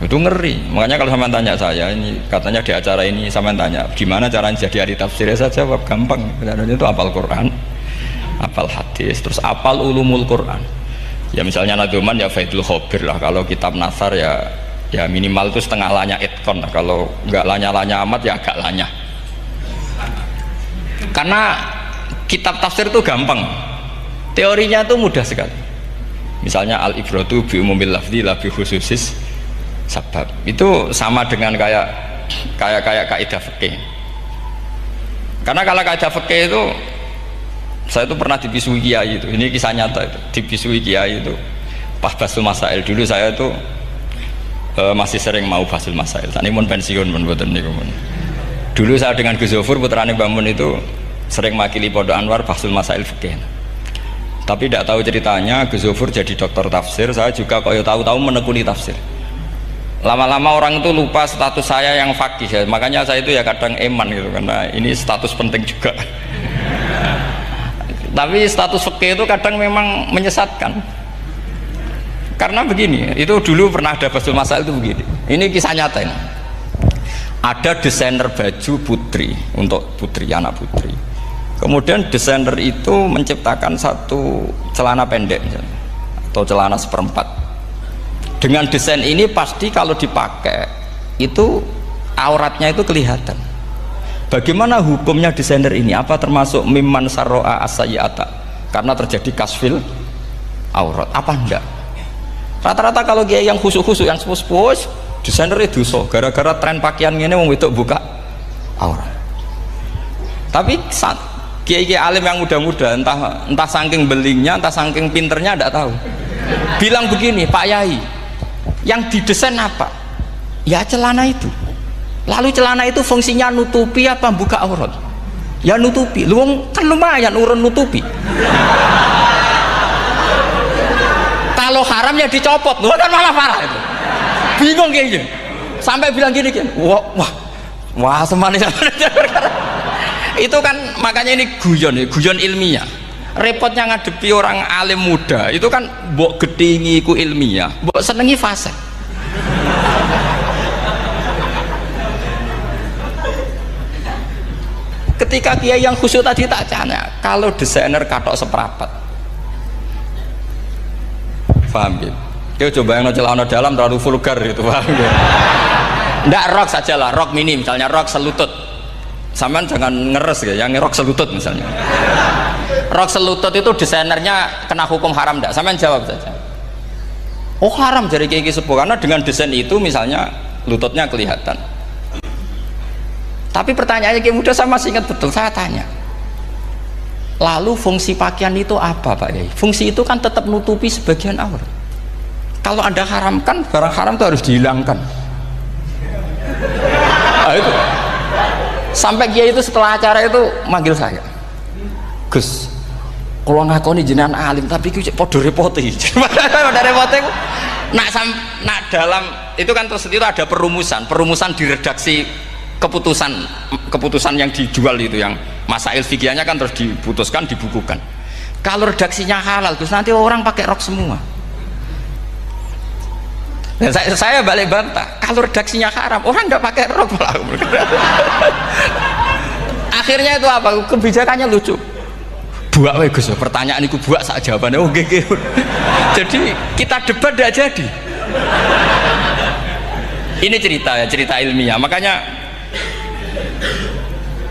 itu ngeri. Makanya kalau sama tanya saya ini, katanya di acara ini sama tanya gimana caranya jadi ahli tafsir, saya jawab gampang. Caranya itu hafal Quran, hafal hadis, terus hafal ulumul Quran. Ya misalnya Nadoman ya Faidul Khobir lah, kalau kitab Nasar ya minimal itu setengah lanya itkon lah. Kalau nggak lanya-lanya amat ya agak lanya. Karena kitab tafsir itu gampang, teorinya itu mudah sekali. Misalnya al-ibratu bi umumil lafzi la bi khususis sabab, itu sama dengan kayak kaidah fikih. Karena kalau kaidah fikih itu saya itu pernah dibisui kiai itu, ini kisah nyata itu, dibisui kiai itu pas basul masail. Dulu saya itu masih sering mau basul masail. Tadi mun pensiun mun boten niku mun. Dulu saya dengan Gus Zofur putrane Mbah Mun itu sering makili Pondok Anwar basul masail fikih. Tapi tidak tahu ceritanya Gus Zofur jadi dokter tafsir, saya juga kok ya tahu-tahu menekuni tafsir. Lama-lama orang itu lupa status saya yang fakih ya. Makanya saya itu ya kadang eman gitu, karena ini status penting juga. Tapi status fikih itu kadang memang menyesatkan. Karena begini, itu dulu pernah ada basul masail itu begini. Ini kisah nyata ini. Ada desainer baju putri untuk putri, anak putri. Kemudian desainer itu menciptakan satu celana pendek misalnya, atau celana seperempat. Dengan desain ini pasti kalau dipakai itu auratnya itu kelihatan. Bagaimana hukumnya desainer ini? Apa termasuk mimman sarro'a as-sayyi'ata karena terjadi kasfil aurat? Apa enggak? Rata-rata kalau kiai yang khusyuk-khusyuk, yang sepuh-sepuh, desainer itu so gara-gara tren pakaian ini mau itu buka aurat. Tapi kiai-kiai alim yang muda-muda entah saking belingnya, entah saking pinternya, tidak tahu, bilang begini, Pak Yai, yang didesain apa? Ya celana itu. Lalu celana itu fungsinya nutupi apa buka aurat? Ya nutupi. Lu kan lumayan urun nutupi. Kalau haram ya dicopot, lu kan malah parah itu. Bingung kayaknya. Sampai bilang gini kan, wah semanis. Itu kan makanya ini guyon ilmiah. Repotnya ngadepi orang alim muda itu kan mbok gedhingi ku ilmiah, mbok senengi fase. Ketika kiai yang khusyuk tadi tak tanya, kalau desainer katok seperapat, paham gitu? Kita coba yang celana dalam terlalu vulgar itu, paham gitu? Nggak, rok saja lah, rok mini misalnya, rok selutut. Sampean jangan ngeres ya, yang rok selutut misalnya. Rok selutut itu desainernya kena hukum haram enggak? Sampean jawab saja. Oh haram dari kiai sepuh, karena dengan desain itu misalnya lututnya kelihatan. Tapi pertanyaannya kiai muda saya masih ingat betul, saya tanya. Lalu fungsi pakaian itu apa Pak Yai? Fungsi itu kan tetap nutupi sebagian aurat. Kalau Anda haramkan, barang haram itu harus dihilangkan. Nah, itu. Sampai kiai itu setelah acara itu manggil saya, Gus, kalau ngakoni jenengan alim tapi itu podo repoti. Podo repoti. Nak dalam itu kan terus itu ada perumusan di redaksi keputusan yang dijual itu, yang masail fikihnya kan terus diputuskan, dibukukan. Kalau redaksinya halal, Gus, nanti orang pakai rok semua. Dan saya balik bantah, kalau redaksinya haram, orang nggak pakai rok malah. Akhirnya itu apa? Kebijakannya lucu. Buak we Gus, pertanyaan itu buak sak jawabannya oke. Jadi kita debat tidak jadi. Ini cerita ilmiah.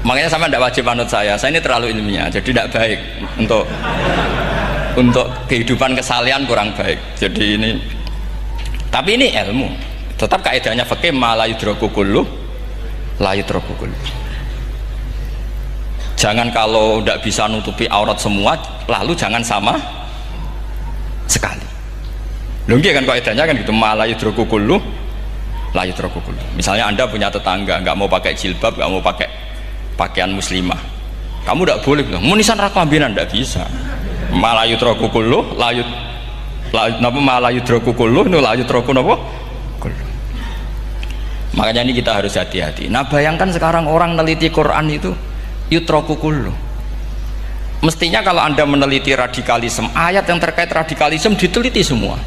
Makanya sama tidak wajib anut saya ini terlalu ilmiah, jadi tidak baik untuk kehidupan kesalian, kurang baik. Jadi ini, tapi ini ilmu, tetap kaidahnya fikih ma la yudraku kullu la yutraku kullu. Jangan kalau tidak bisa nutupi aurat semua, lalu jangan sama sekali. Lunggi kan kaidahnya kan gitu, la yutraku kullu, la yutraku kullu. Misalnya Anda punya tetangga nggak mau pakai jilbab, nggak mau pakai pakaian muslimah, kamu tidak boleh bilang munisan raklambinan, tidak bisa. La yutraku kullu, la yutraku kullu, la yutraku napa? Kullu. Makanya ini kita harus hati-hati. Nah bayangkan sekarang orang neliti Quran itu yutraku kullu. Mestinya kalau Anda meneliti radikalisme, ayat yang terkait radikalisme diteliti semua.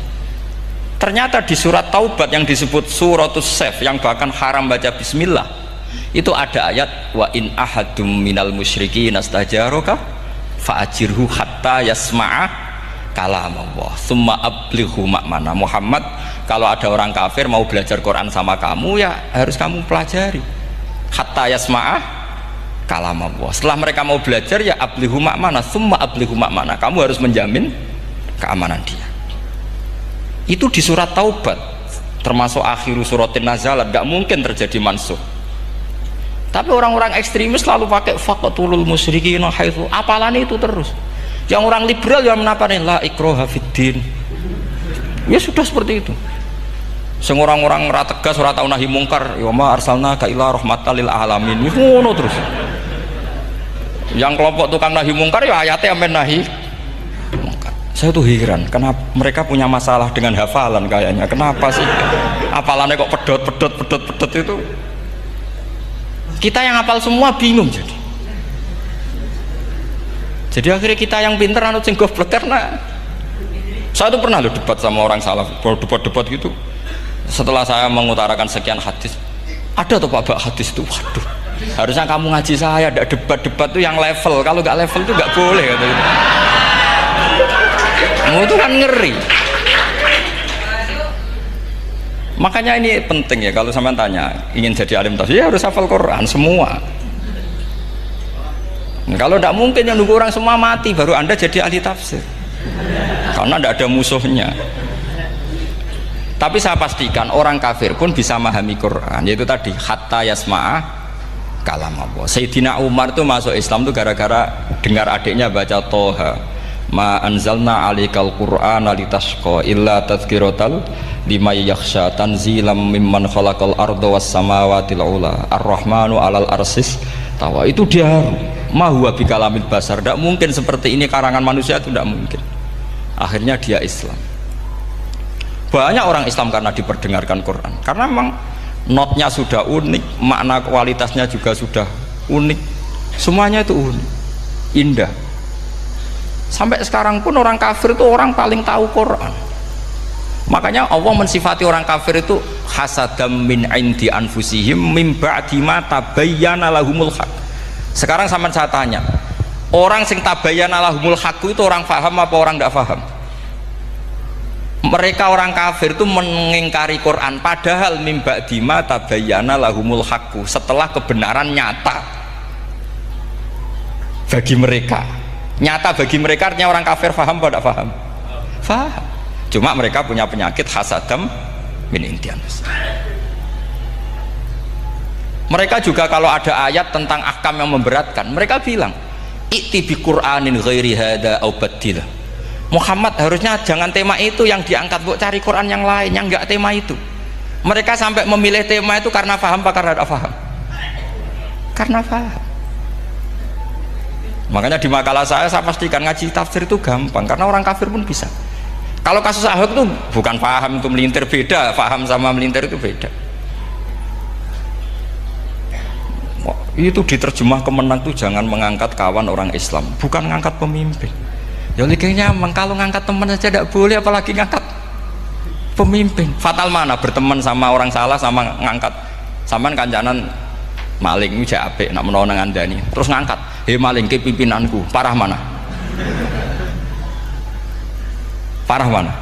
Ternyata di surat Taubat yang disebut suratus Saif, yang bahkan haram baca bismillah, itu ada ayat wa in ahadum minal musyrikin astajaraka fa'ajirhu hatta yasma'a kalamullah summa ablighu ma'mana. Muhammad, kalau ada orang kafir mau belajar Quran sama kamu, ya harus kamu pelajari hatta yasma'a kalamullah. Setelah mereka mau belajar, ya ablighu ma'mana, summa ablighu ma'mana, kamu harus menjamin keamanan dia. Itu di surat Taubat, termasuk akhiru suratin nazalat, gak mungkin terjadi mansuh. Tapi orang-orang ekstremis selalu pakai faqatulul musyrikin haitsu, apalannya itu terus. Yang orang liberal yang menaparin la ikraha fiddin, ya sudah seperti itu. Sing orang-orang ora tegas, ora tau nahi mungkar, ya ma arsalnaka illa rahmatan lil alamin, ngono terus. Yang kelompok tukang nahi mungkar ya ayatnya amen nahi mungkar. Saya tuh heran, kenapa mereka punya masalah dengan hafalan kayaknya. Kenapa sih hafalannya kok pedot itu? Kita yang hafal semua bingung jadi. Jadi akhirnya kita yang pinter anut sing goblok. Karena saya tuh pernah loh debat sama orang salaf, debat gitu. Setelah saya mengutarakan sekian hadis, ada tuh Pak hadis itu, waduh, harusnya kamu ngaji saya, ada debat-debat tuh yang level, kalau nggak level tuh nggak boleh katanya. Itu kan ngeri. Makanya ini penting ya, kalau sampean tanya ingin jadi alim tafsir ya harus hafal Quran semua. Nah, kalau tidak mungkin yang nunggu orang semua mati baru Anda jadi ahli tafsir, karena tidak ada musuhnya. Tapi saya pastikan orang kafir pun bisa memahami Quran, yaitu tadi hatta yasma'a kalam Allah. Sayyidina Umar tuh masuk Islam tuh gara-gara dengar adiknya baca Toha, ma anzalna alikal Qur'ana litashqa illa tadhkiratal liman yakhsha tanzilam mimman khalaqal arda was samawati ula ar-rahmanu alal arsis tawa. Itu dia ma huwa bikalamil basar, tidak mungkin seperti ini karangan manusia, itu tidak mungkin. Akhirnya dia Islam. Banyak orang Islam karena diperdengarkan Quran, karena memang notnya sudah unik, makna kualitasnya juga sudah unik, semuanya itu unik, indah. Sampai sekarang pun orang kafir itu orang paling tahu Quran. Makanya Allah mensifati orang kafir itu hasadam min indi anfusihim min ba'di ma tabayyana lahumul haq. Sekarang sama saya tanya, orang sing tabayyana lahumul haq itu orang paham apa orang tidak paham? Mereka orang kafir itu mengingkari Quran, padahal min ba'di ma tabayyana lahumul haq, setelah kebenaran nyata bagi mereka. Nyata bagi mereka artinya orang kafir paham atau tidak paham? Paham. Cuma mereka punya penyakit hasadam min indian. Mereka juga kalau ada ayat tentang ahkam yang memberatkan, mereka bilang i'ti bi Qur'anin ghairi hada au badil. Muhammad harusnya jangan tema itu yang diangkat, bu, cari Quran yang lain yang enggak tema itu. Mereka sampai memilih tema itu karena paham apa karena tidak paham? Karena paham. Makanya di makalah saya pastikan ngaji tafsir itu gampang, karena orang kafir pun bisa. Kalau kasus Ahok itu bukan paham itu melintir, beda. Paham sama melintir itu beda. Itu diterjemah kemenang tuh jangan mengangkat kawan orang Islam, bukan ngangkat pemimpin. Ya likanya kalau ngangkat teman saja tidak boleh, apalagi ngangkat pemimpin. Fatal mana berteman sama orang salah sama ngangkat. Saman kancanan maling ini apik nak menawa nang andani terus ngangkat, "Hei maling ke pimpinanku." Parah mana? Parah mana?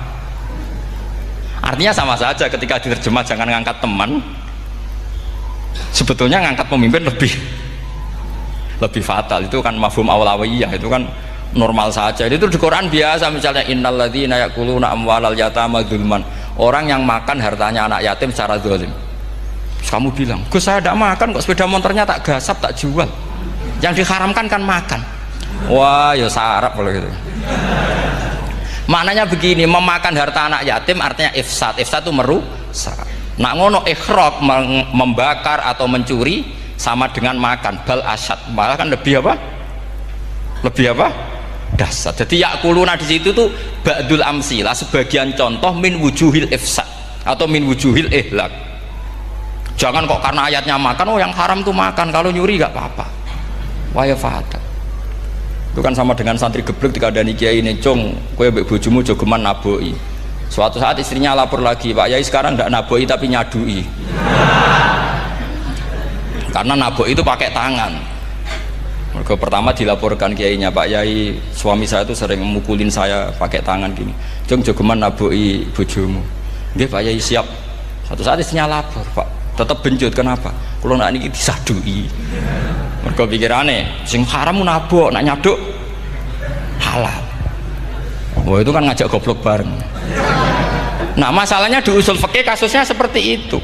Artinya sama saja ketika diterjemah jangan ngangkat teman, sebetulnya ngangkat pemimpin lebih fatal. Itu kan mafhum awlawiyah, itu kan normal saja. Itu di Quran biasa, misalnya innalladzina ya'kuluna amwalal yatama dzulman, orang yang makan hartanya anak yatim secara zalim. Kamu bilang, Gus saya tidak makan kok, sepeda motornya tak gasap, tak jual. Yang diharamkan kan makan. Wah ya sarap kalau gitu. Maknanya begini, memakan harta anak yatim artinya ifsad. Ifsad itu merusak. Nak ngono ikhraq, membakar atau mencuri sama dengan makan, bal asyad, malah kan lebih apa? Lebih apa? Dasar. Jadi yakuluna di situ tuh ba'dul amsilah, sebagian contoh min wujuhil ifsad atau min wujuhil ihlak. Jangan kok karena ayatnya makan, oh yang haram tuh makan, kalau nyuri gak apa-apa. Waya fata. Itu kan sama dengan santri geblek ketika ada kiai ini, "Cung, kowe mbek bojomu jogeman naboi." Suatu saat istrinya lapor lagi, "Pak Yai sekarang ndak naboi tapi nyadui." Karena naboi itu pakai tangan. Mereka pertama dilaporkan kiainya, "Pak Yai, suami saya itu sering memukulin saya pakai tangan gini. Cung, jogeman naboi bojomu." "Nggih Pak Yai, siap." Suatu saat istrinya lapor, "Pak, tetap benjut, kenapa? Kalau nak ini disadui." Mereka pikirannya sing haram nabok, nak nyaduk halal. Wah itu kan ngajak goblok bareng. Nah masalahnya di usul fikih kasusnya seperti itu.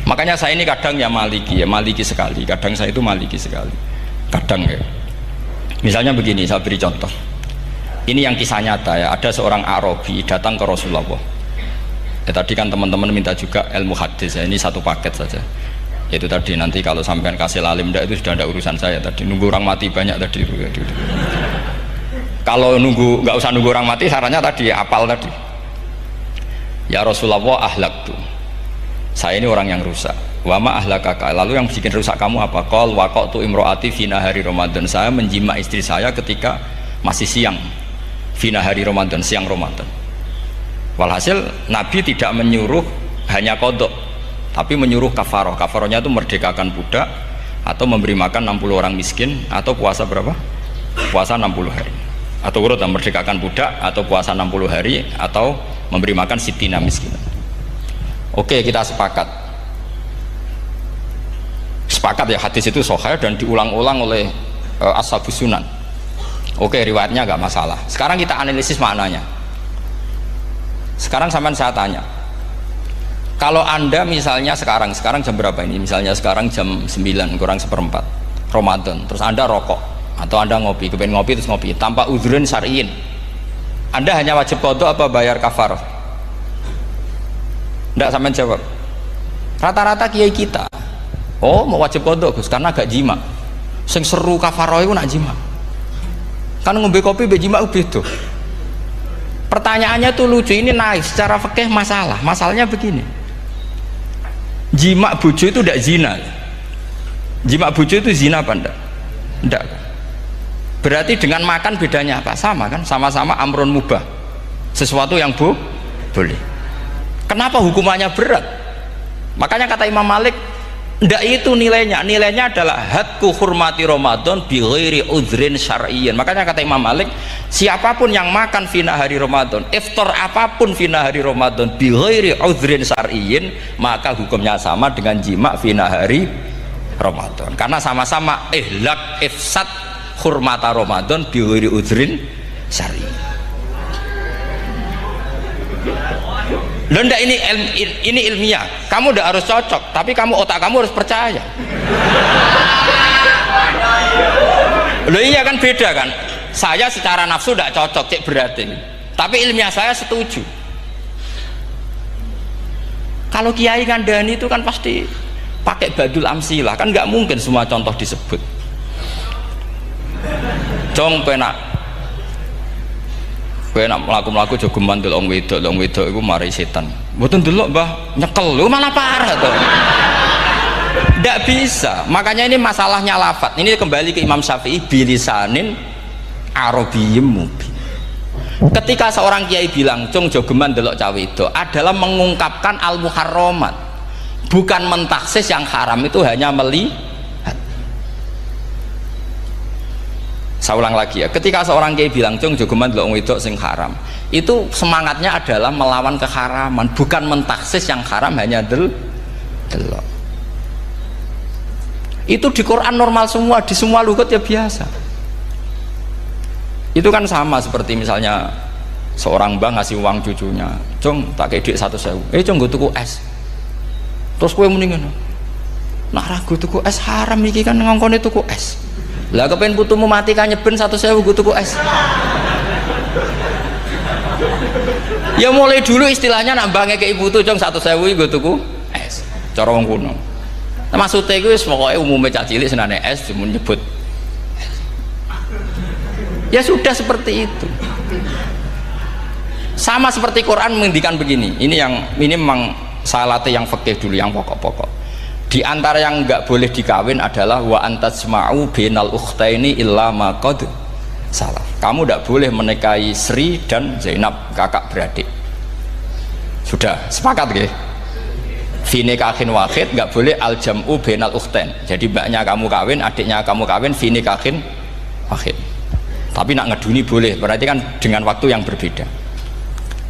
Makanya saya ini kadang ya maliki sekali. Kadang saya itu maliki sekali. Kadang ya. Misalnya begini, saya beri contoh. Ini yang kisah nyata ya. Ada seorang Arabi datang ke Rasulullah. Ya, tadi kan teman-teman minta juga ilmu hadis ya. Ini satu paket saja. Itu tadi nanti kalau sampean kasih lalim ndak itu sudah ada urusan saya tadi, nunggu orang mati banyak tadi. Kalau nggak usah nunggu orang mati, sarannya tadi apal tadi. Ya Rasulullah, ahlak tuh saya ini orang yang rusak. Wama ahlakaka, lalu yang bikin rusak kamu apa? Qol waqatu imroati fina hari Ramadan, saya menjima istri saya ketika masih siang, fina hari Ramadan, siang Ramadan. Walhasil Nabi tidak menyuruh hanya kodok, tapi menyuruh kafaroh. Kafarohnya itu merdekakan budak atau memberi makan 60 orang miskin atau puasa berapa? Puasa 60 hari. Atau urut merdekakan budak atau puasa 60 hari atau memberi makan sitina miskin. Oke, kita sepakat. Sepakat ya, hadis itu sahih dan diulang-ulang oleh ashabus sunan. Oke, riwayatnya nggak masalah. Sekarang kita analisis maknanya. Sekarang sampean saya tanya, kalau anda misalnya sekarang jam berapa ini? Misalnya sekarang jam 9 kurang seperempat Ramadan, terus anda rokok atau anda ngopi, kepengen ngopi terus ngopi tanpa udhurun syar'iyin, anda hanya wajib qadha apa bayar kafarah? Ndak, sampean jawab. Rata-rata kiai kita, oh mau wajib qadha Gus karena gak jima. Sing seru kafarah itu nak jima. Kan ngombe kopi be jima beda. Pertanyaannya tuh lucu, ini naif secara fikih masalahnya begini. Jima bojo itu tidak zina. Jima bojo itu zina apa enggak? Enggak. Berarti dengan makan bedanya apa? Sama kan? Sama-sama amrun mubah. Sesuatu yang boleh. Kenapa hukumannya berat? Makanya kata Imam Malik, enggak itu nilainya. Nilainya adalah hadku hurmati Ramadan bi ghairi udhrin syar'iyyin. Makanya kata Imam Malik, siapapun yang makan fina hari Ramadan, iftar apapun fina hari Ramadan bi ghairi udhrin syar'iyyin, maka hukumnya sama dengan jima fina hari Ramadan. Karena sama-sama ihlak ifsad hurmata Ramadan bi ghairi udhrin syar'iyyin. Loh enggak, ini ilmiah. Kamu udah harus cocok, tapi otak kamu harus percaya. Loh iya kan, beda kan. Saya secara nafsu tidak cocok, cek berarti. Tapi ilmiah saya setuju. Kalau kiai ngandani itu kan pasti pakai badul amsilah, kan nggak mungkin semua contoh disebut. Jong penak melaku-melaku jogeman delok wedok iku mari setan. Mboten delok Mbah, nyekel lho malah parah to. Ndak bisa. Makanya ini masalahnya lafat. Ini kembali ke Imam Syafi'i, bilisanin arabiyyim mubin. Ketika seorang kiai bilang cung jogeman delok cah wedok adalah mengungkapkan al-muharramat. Bukan mentaksis yang haram itu hanya melihat. Saya ulang lagi ya, ketika seorang kiai bilang cung jogeman delok wedok sing haram, itu semangatnya adalah melawan keharaman, bukan mentaksis yang haram hanya delok. Itu di Quran normal semua, di semua lugat ya biasa. Itu kan sama seperti misalnya seorang mbah ngasih uang cucunya, cung tak kayak duit 100.000, cung gue tuku es. Terus kowe muni ngono. Nak ragu tuku es haram iki kan ngongkone tuku es. Lah kepen putumu mati kan nyeben 100.000 nggo tuku es. Ya mulai dulu istilahnya nak bange ke ibu tuh jong 100.000 nggo tuku es. Cara wong kuno. Nah, maksudnya iku wis pokoke umume cah cilik senane es cuma nyebut. Ya sudah seperti itu. Sama seperti Quran menghentikan begini. Ini memang salate yang fikih dulu, yang pokok-pokok. Di antara yang enggak boleh dikawin adalah wa antasma'u bainal ukhtaini illa ma qad salaf. Kamu enggak boleh menikahi Sri dan Zainab, kakak beradik. Sudah sepakat nggih? Fi nikahin wahid enggak boleh al jam'u bainal ukhtain. Jadi mbaknya kamu kawin, adiknya kamu kawin fi nikahin wahid. Tapi nak ngeduni boleh, berarti kan dengan waktu yang berbeda.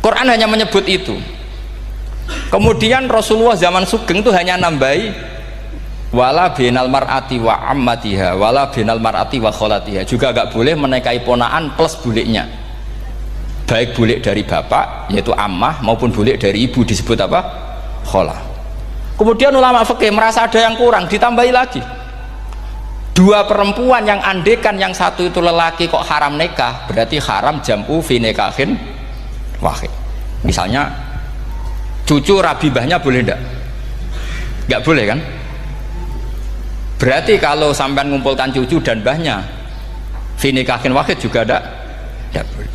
Quran hanya menyebut itu. Kemudian Rasulullah zaman Sugeng itu hanya nambahi wala binal mar'ati wa ammatiha wala binal mar'ati wa kholatiha, juga gak boleh menikahi ponaan plus buliknya, baik bulik dari bapak yaitu ammah maupun bulik dari ibu disebut apa? Kholah. Kemudian ulama fikih merasa ada yang kurang, ditambahi lagi dua perempuan yang andekan yang satu itu lelaki kok haram nikah, berarti haram jam'u fi nikahin wahid. Misalnya cucu rabibahnya boleh enggak? Enggak boleh kan? Berarti kalau sampai mengumpulkan cucu dan mbahnya fi nikahin wahid juga enggak boleh.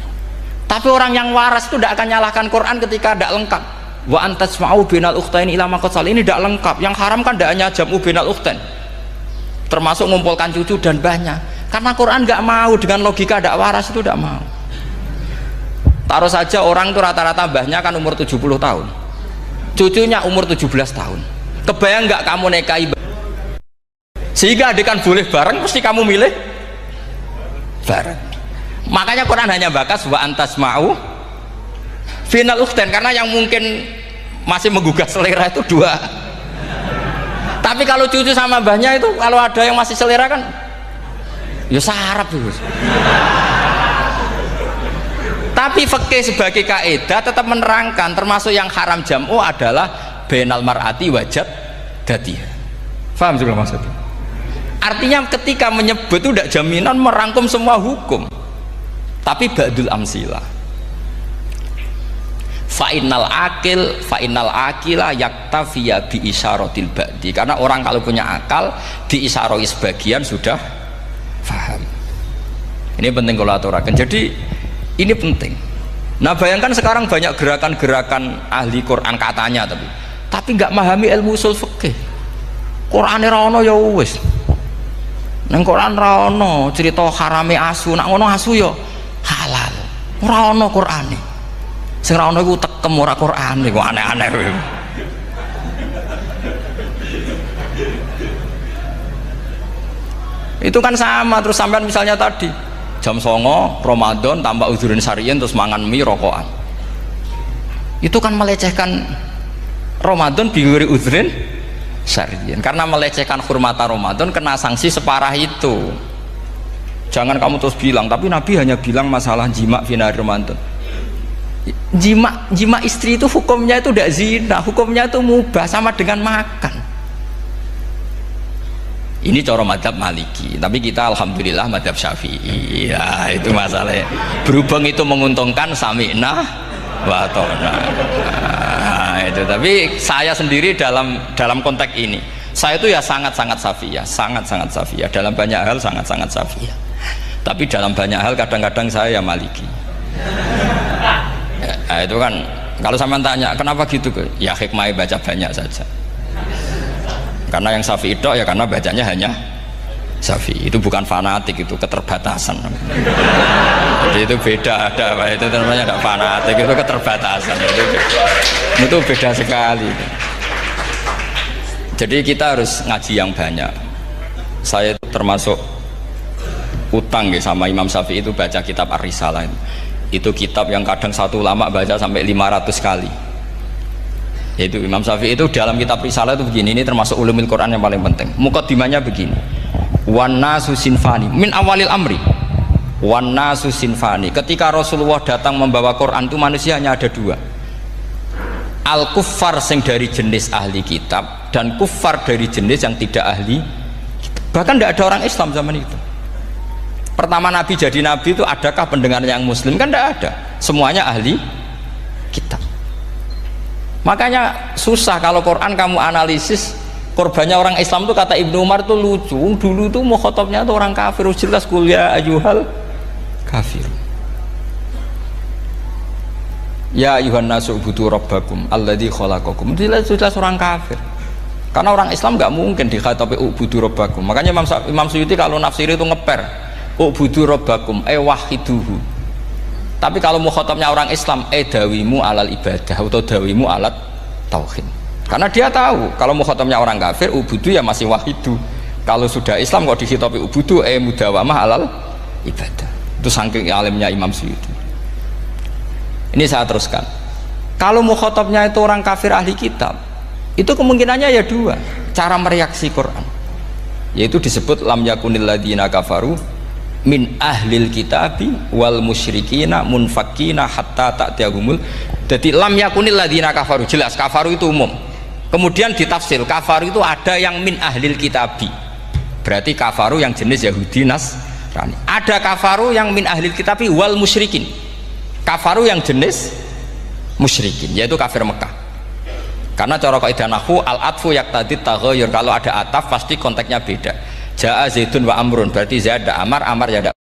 Tapi orang yang waras itu tidak akan nyalahkan Quran ketika tidak lengkap. Wa antasma'u bainal ukhtain ila ma qad sal, ini tidak lengkap. Yang haram kan tidak hanya jam'u bainal ukhtain, termasuk mengumpulkan cucu dan mbahnya. Karena Quran enggak mau dengan logika tidak waras, itu tidak mau. Taruh saja orang itu rata-rata mbahnya kan umur 70 tahun, cucunya umur 17 tahun. Kebayang nggak kamu nikahi sehingga adik kan boleh bareng, mesti kamu milih bareng. Makanya Quran hanya bakas wa antasma'u final ukhtain, karena yang mungkin masih menggugah selera itu dua. Tapi kalau cucu sama mbahnya itu, kalau ada yang masih selera kan ya sarap itu. Tapi fikih sebagai kaidah tetap menerangkan termasuk yang haram jam'u adalah bainal mar'ati wajad datiha. Paham juga maksudnya? Artinya ketika menyebut itu tidak jaminan merangkum semua hukum, tapi ba'dul amsilah. Fa'innal akila yaktafiya bi isyaratil ba'di, karena orang kalau punya akal diisyaroi sebagian sudah faham. Ini penting kalau aturakan. Jadi ini penting. Nah bayangkan sekarang banyak gerakan-gerakan ahli Quran katanya, tapi nggak memahami ilmu usul fikih. Quran ra ono ya wis. Nang Quran ra ono cerita harame asu, nak ngono asu ya halal. Ora ono Qurane. Sing ra ono iku tekem ora Qurane, kok aneh-aneh kowe. Itu kan sama terus sampean misalnya tadi jam 09.00 Ramadan tambah uzurin syariyin terus mangan mie rokokan, itu kan melecehkan Ramadan biguri uzurin syariyin, karena melecehkan hurmata Ramadan kena sanksi separah itu. Jangan kamu terus bilang tapi Nabi hanya bilang masalah jima finari Ramadan. Jima istri itu hukumnya itu tidak zina, hukumnya itu mubah sama dengan makan. Ini cara madzhab Maliki, tapi kita alhamdulillah madzhab Syafi'i. Ya itu masalahnya. Berhubung itu menguntungkan sami'na wa ta'na. Nah, itu. Tapi saya sendiri dalam konteks ini, saya itu ya sangat-sangat Syafi'iyah, sangat-sangat Syafi'iyah. Dalam banyak hal sangat-sangat Syafi'iyah. Tapi dalam banyak hal kadang-kadang saya ya Maliki. Ya, itu kan kalau sama tanya kenapa gitu, ya hikmahnya baca banyak saja. Karena yang Syafi'i itu ya karena bacanya hanya Syafi'i, itu bukan fanatik, itu keterbatasan. Jadi itu beda, itu namanya ada fanatik, itu keterbatasan. Itu beda sekali. Jadi kita harus ngaji yang banyak. Saya itu termasuk utang ya sama Imam Syafi'i itu baca kitab Ar-Risalah. Itu kitab yang kadang satu ulama baca sampai 500 kali. Yaitu Imam Syafi'i itu dalam kitab Risalah itu begini, ini termasuk ulumul Quran yang paling penting. Muqaddimahnya begini, wan nasu sinfani min awalil amri, wan nasu sinfani. Ketika Rasulullah datang membawa Quran itu manusia hanya ada dua. al kuffar sing dari jenis ahli kitab dan kuffar dari jenis yang tidak ahli kitab. Bahkan tidak ada orang Islam zaman itu. Pertama Nabi jadi Nabi itu adakah pendengar yang Muslim? Kan tidak ada, semuanya ahli kitab. Makanya susah kalau Quran kamu analisis korbannya orang Islam tuh, kata Ibnu Umar tuh lucu. Dulu tuh mukhatabnya tuh orang kafir, jelas kuliah ayyuhal kafir. Ya ayuhan nasu ubudu rabbakum alladzi khalaqakum. Jelas orang kafir. Karena orang Islam nggak mungkin dikhatabi ubudu rabbakum. Makanya Imam Suyuti kalau nafsir itu ngeper ubudu rabbakum wahiduhu. Tapi kalau mukhatabnya orang Islam dawimu alal ibadah atau dawimu alat tauhid. Karena dia tahu kalau mukhatabnya orang kafir ubudu ya masih wahidu. Kalau sudah Islam kok dikhitabi ubudu mudawamah alal ibadah. Itu saking alimnya Imam Suyuti. Ini saya teruskan. Kalau mukhatabnya itu orang kafir ahli kitab, itu kemungkinannya ya dua cara mereaksi Quran, yaitu disebut lam yakunil ladina kafaru min ahlil kitabi wal musyrikina munfakina hatta ta'tiyahumul. Jadi lam yakunil ladina kafaru, jelas kafaru itu umum. Kemudian ditafsir kafaru itu ada yang min ahlil kitabi, berarti kafaru yang jenis Yahudi Nasrani. Ada kafaru yang min ahlil kitabi wal musyrikin, kafaru yang jenis musyrikin, yaitu kafir Mekah. Karena cara kaidah nahwu al-atfu yaqtadi taghayyur, kalau ada ataf pasti konteksnya beda. Jaa Zaidun wa Amrun, berarti Zaid ada Amar, Amar ya ada